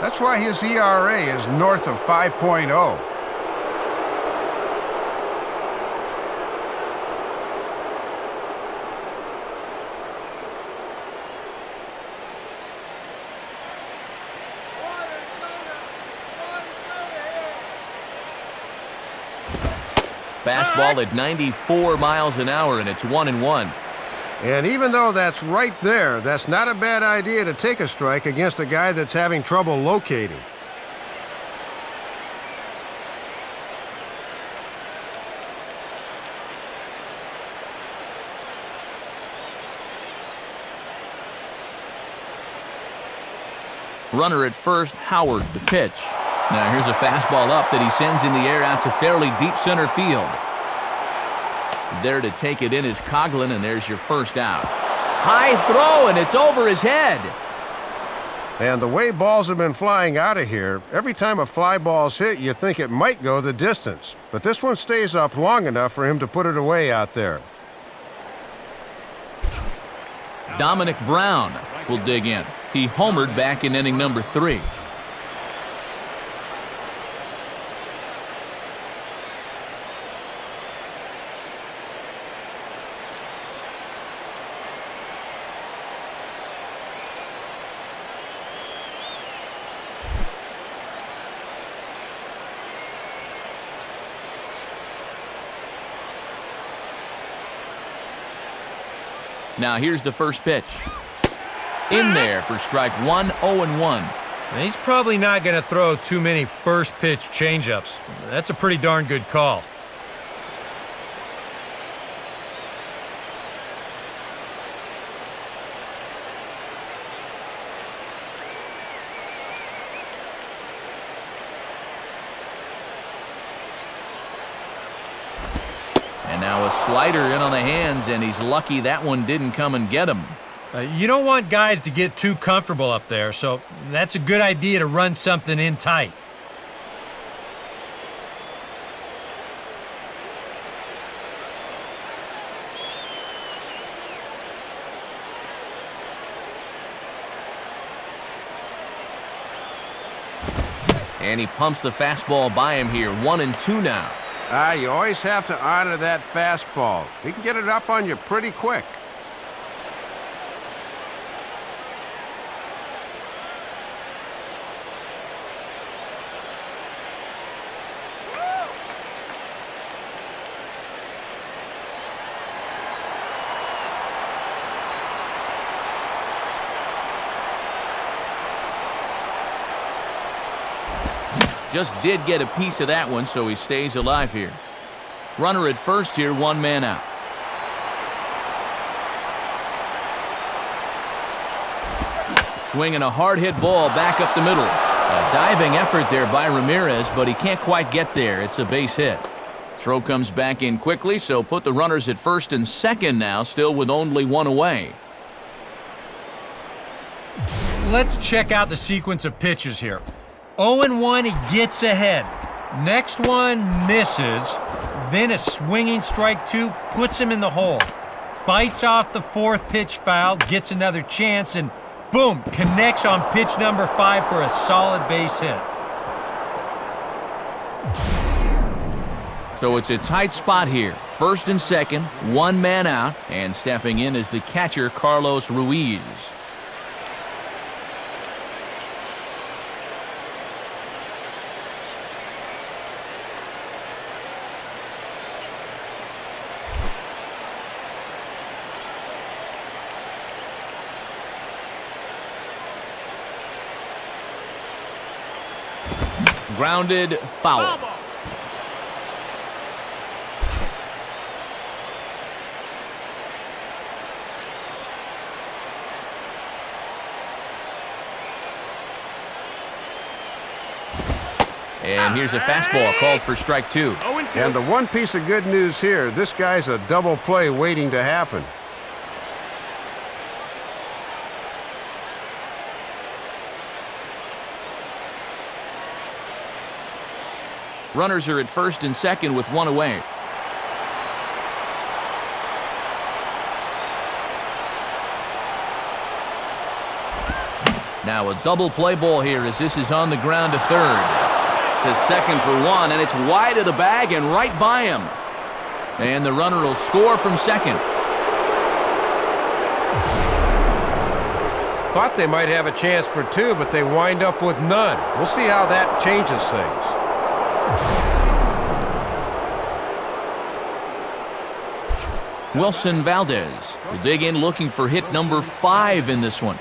S3: That's why his ERA is north of 5.0.
S1: Fastball at 94 miles an hour, and it's 1-1.
S3: And even though that's right there, that's not a bad idea to take a strike against a guy that's having trouble locating.
S1: Runner at first, Howard to pitch. Now here's a fastball up that he sends in the air out to fairly deep center field. There to take it in is Coughlin, and there's your first out. High throw, and it's over his head.
S3: And the way balls have been flying out of here, every time a fly ball's hit, you think it might go the distance. But this one stays up long enough for him to put it away out there.
S1: Dominic Brown will dig in. He homered back in inning number 3. Now here's the first pitch. In there for strike 1, 0-1.
S4: He's probably not going to throw too many first pitch changeups. That's a pretty darn good call.
S1: And now a slider in on the hands, and he's lucky that one didn't come and get him.
S4: You don't want guys to get too comfortable up there, so that's a good idea to run something in tight.
S1: And he pumps the fastball by him here. 1-2 now.
S3: You always have to honor that fastball. He can get it up on you pretty quick.
S1: Just did get a piece of that one, so he stays alive here. Runner at first here, 1 man out. Swinging a hard-hit ball back up the middle. A diving effort there by Ramirez, but he can't quite get there. It's a base hit. Throw comes back in quickly, so put the runners at first and second now, still with only 1 away.
S4: Let's check out the sequence of pitches here. 0-1, he gets ahead. Next one misses. Then a swinging strike 2 puts him in the hole. Fights off the 4th pitch foul, gets another chance, and boom, connects on pitch number 5 for a solid base hit.
S1: So it's a tight spot here. First and second, 1 man out, and stepping in is the catcher, Carlos Ruiz. Grounded foul. And here's a fastball called for strike 2.
S3: And the one piece of good news here, this guy's a double play waiting to happen.
S1: Runners are at first and second with 1 away. Now a double play ball here as this is on the ground to third. To second for 1, and it's wide of the bag and right by him. And the runner will score from second.
S3: Thought they might have a chance for 2, but they wind up with none. We'll see how that changes things.
S1: Wilson Valdez will dig in looking for hit number 5 in this one.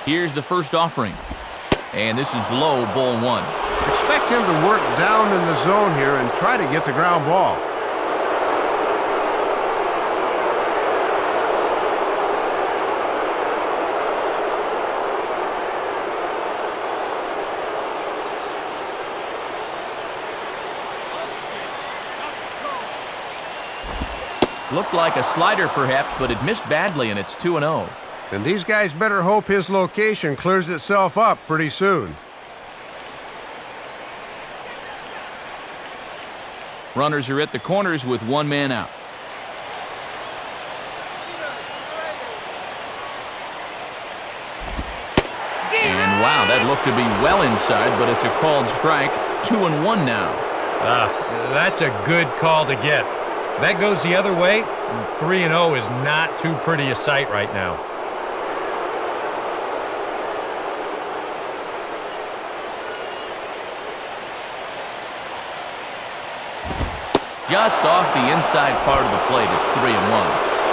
S1: Here's the first offering. And this is low, ball one.
S3: Expect him to work down in the zone here and try to get the ground ball.
S1: Looked like a slider perhaps, but it missed badly, and it's 2-0.
S3: And these guys better hope his location clears itself up pretty soon.
S1: Runners are at the corners with one man out. And wow, that looked to be well inside, but it's a called strike. 2-1 now.
S4: That's a good call to get. That goes the other way. 3-0 is not too pretty a sight right now.
S1: Just off the inside part of the plate, it's 3-1.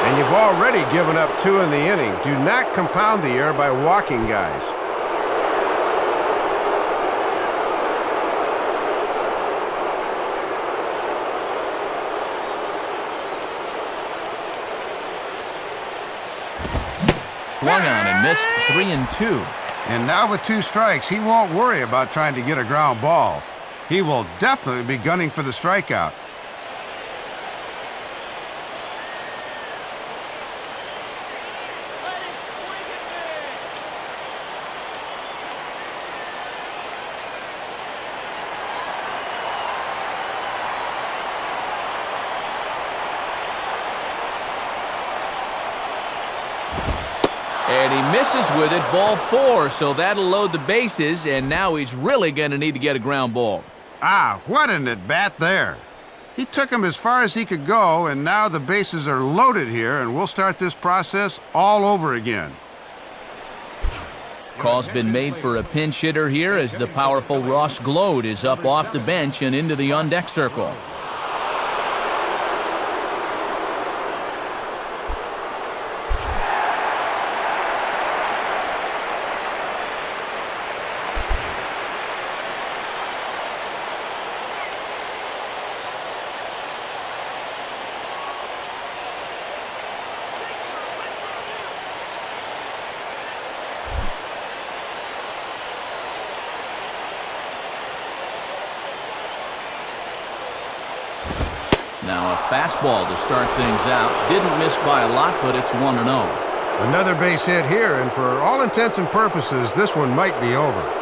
S3: And you've already given up 2 in the inning. Do not compound the error by walking guys.
S1: Swung on and missed. 3-2.
S3: And now with 2 strikes, he won't worry about trying to get a ground ball. He will definitely be gunning for the strikeout.
S1: And he misses with it, ball 4, so that'll load the bases, and now he's really going to need to get a ground ball.
S3: Ah, what an at-bat there. He took him as far as he could go, and now the bases are loaded here, and we'll start this process all over again.
S1: Call's been made for a pinch hitter here as the powerful Ross Glode is up off the bench and into the on-deck circle. Now a fastball to start things out. Didn't miss by a lot, but it's 1-0.
S3: Another base hit here, and for all intents and purposes, this one might be over.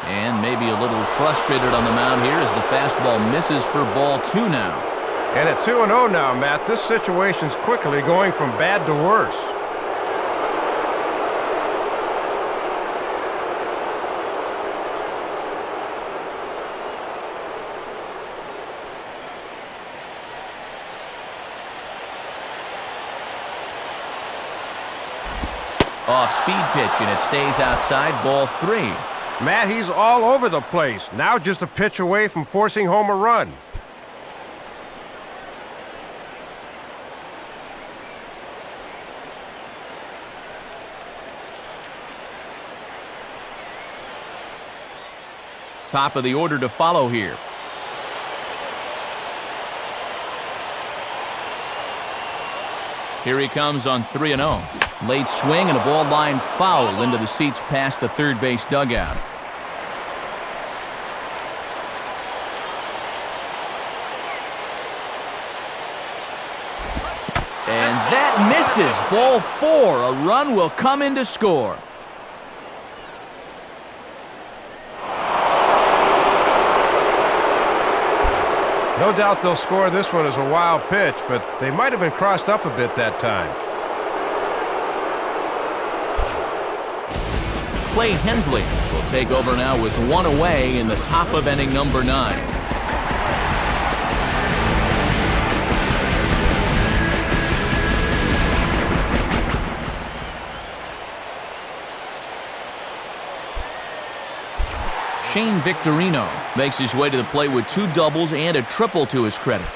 S1: And maybe a little frustrated on the mound here as the fastball misses for ball 2 now.
S3: And at 2-0 now, Matt, this situation's quickly going from bad to worse.
S1: Off-speed pitch, and it stays outside, ball 3.
S3: Matt, he's all over the place. Now just a pitch away from forcing home a run.
S1: Top of the order to follow here. Here he comes on 3-0. Late swing and a ball line foul into the seats past the third base dugout. And that misses. Ball 4. A run will come in to score.
S3: No doubt they'll score this one as a wild pitch, but they might have been crossed up a bit that time.
S1: Clay Hensley will take over now with 1 away in the top of inning number 9. Shane Victorino makes his way to the plate with 2 doubles and a triple to his credit.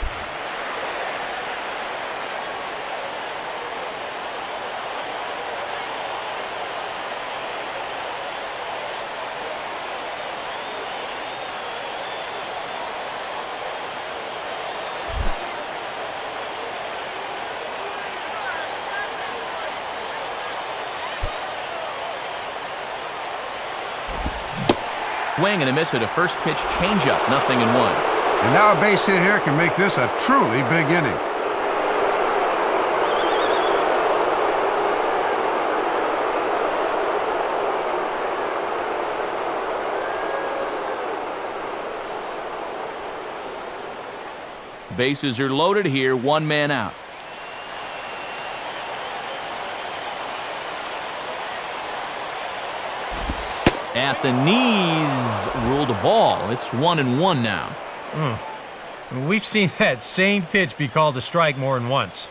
S1: Swing and a miss at a first pitch changeup, 0-1.
S3: And now a base hit here can make this a truly big inning.
S1: Bases are loaded here, 1 man out. At the knees, ruled a ball. It's 1-1 now.
S4: We've seen that same pitch be called a strike more than once.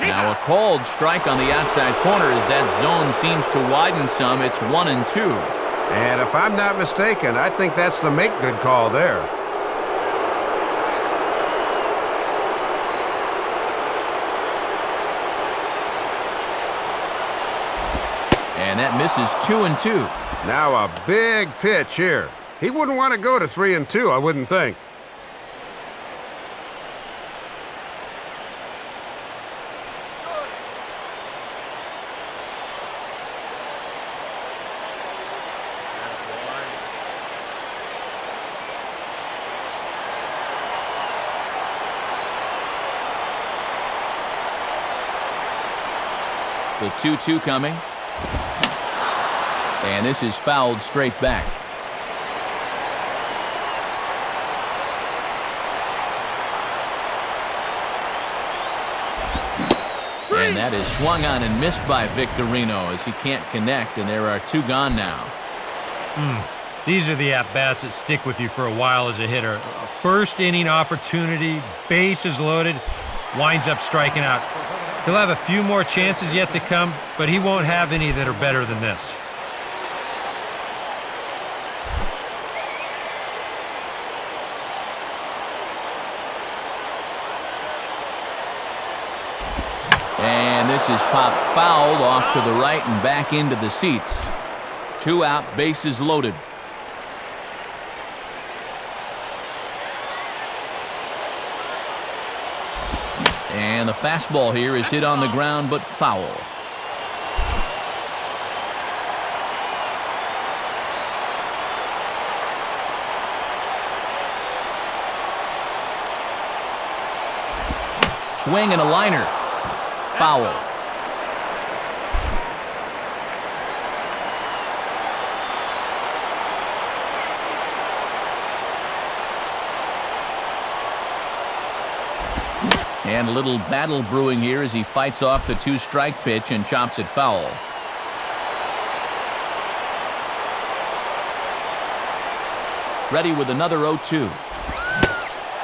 S1: Now a called strike on the outside corner as that zone seems to widen some. It's 1-2.
S3: And if I'm not mistaken, I think that's the make good call there.
S1: And that misses 2-2.
S3: Now a big pitch here. He wouldn't want to go to 3-2, I wouldn't think.
S1: The 2-2 coming. And this is fouled straight back. And that is swung on and missed by Victorino as he can't connect, and there are 2 gone now.
S4: These are the at-bats that stick with you for a while as a hitter. A first inning opportunity, bases loaded, winds up striking out. He'll have a few more chances yet to come, but he won't have any that are better than this.
S1: And this is popped fouled off to the right and back into the seats. 2 out, bases loaded. And the fastball here is hit on the ground, but foul. Swing and a liner. Foul. And a little battle brewing here as he fights off the 2-strike pitch and chops it foul. Ready with another 0-2.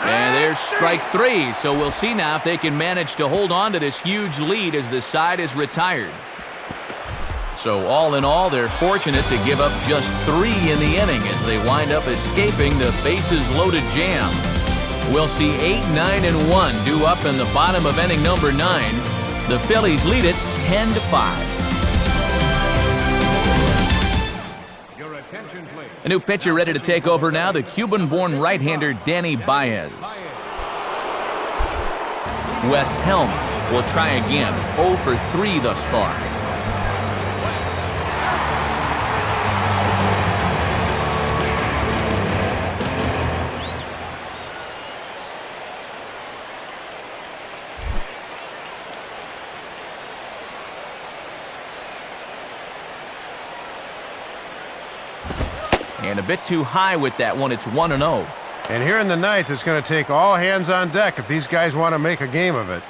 S1: And there's strike 3, so we'll see now if they can manage to hold on to this huge lead as the side is retired. So all in all, they're fortunate to give up just 3 in the inning as they wind up escaping the bases-loaded jam. We'll see 8, 9, and 1 due up in the bottom of inning number 9. The Phillies lead it 10-5.
S2: Your attention, please.
S1: A new pitcher ready to take over now, the Cuban-born right-hander Danny Baez. Wes Helms will try again, 0 for 3 thus far. And a bit too high with that one. It's 1-0.
S3: And here in the ninth, it's going to take all hands on deck if these guys want to make a game of it.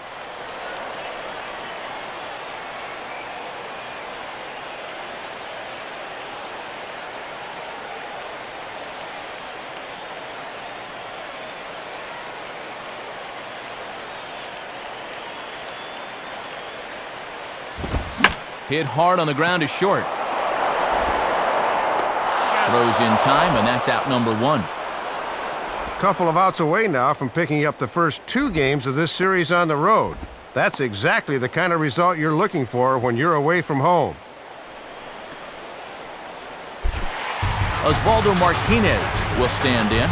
S1: Hit hard on the ground to short. Throws in time, and that's out number 1.
S3: Couple of outs away now from picking up the first 2 games of this series on the road. That's exactly the kind of result you're looking for when you're away from home.
S1: Osvaldo Martinez will stand in.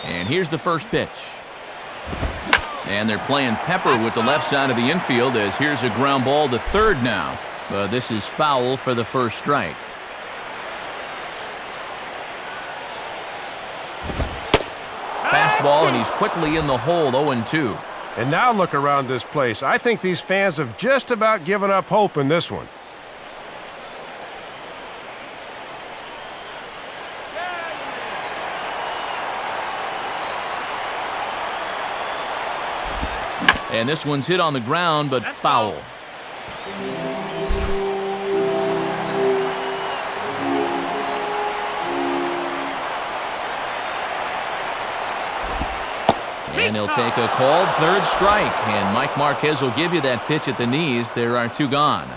S1: And here's the first pitch. And they're playing pepper with the left side of the infield as here's a ground ball to third now. But this is foul for the first strike. Fastball, and he's quickly in the hole, 0-2.
S3: And now look around this place. I think these fans have just about given up hope in this one.
S1: And this one's hit on the ground, but foul. And he'll take a called third strike. And Mike Marquez will give you that pitch at the knees. There are 2 gone.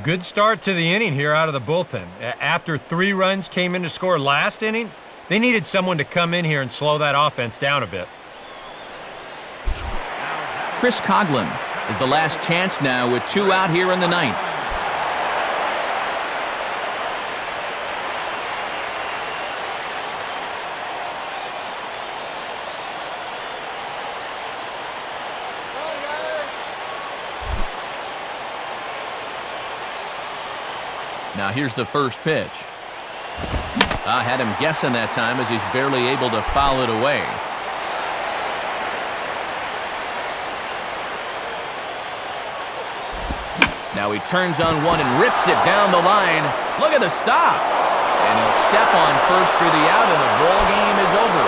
S4: Good start to the inning here out of the bullpen. After 3 runs came in to score last inning, they needed someone to come in here and slow that offense down a bit.
S1: Chris Coughlin is the last chance now with 2 out here in the 9th. Now here's the first pitch. I had him guessing that time as he's barely able to foul it away. Now he turns on one and rips it down the line. Look at the stop. And he'll step on first for the out, and the ball game is over.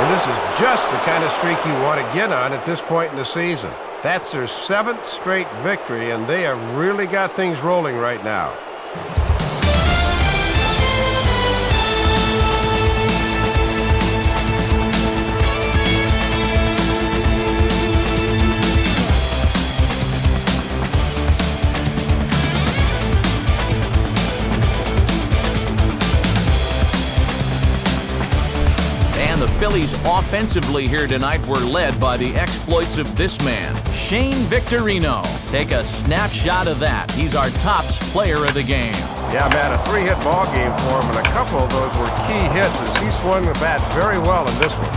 S3: And this is just the kind of streak you want to get on at this point in the season. That's their 7th straight victory, and they have really got things rolling right now.
S1: The Phillies offensively here tonight were led by the exploits of this man, Shane Victorino. Take a snapshot of that. He's our tops player of the game.
S3: Yeah, man, a 3-hit ball game for him, and a couple of those were key hits as he swung the bat very well in this one.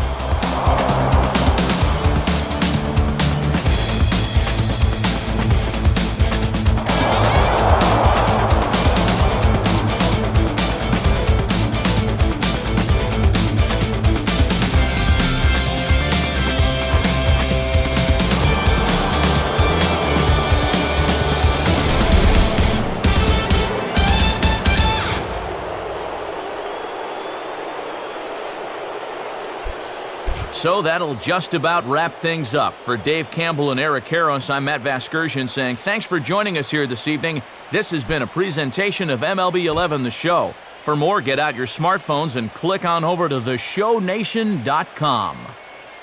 S1: So that'll just about wrap things up. For Dave Campbell and Eric Karros, I'm Matt Vasgersian saying thanks for joining us here this evening. This has been a presentation of MLB 11 The Show. For more, get out your smartphones and click on over to theshownation.com.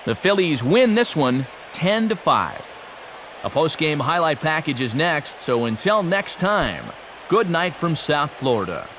S1: The Phillies win this one 10-5. A post-game highlight package is next, so until next time, good night from South Florida.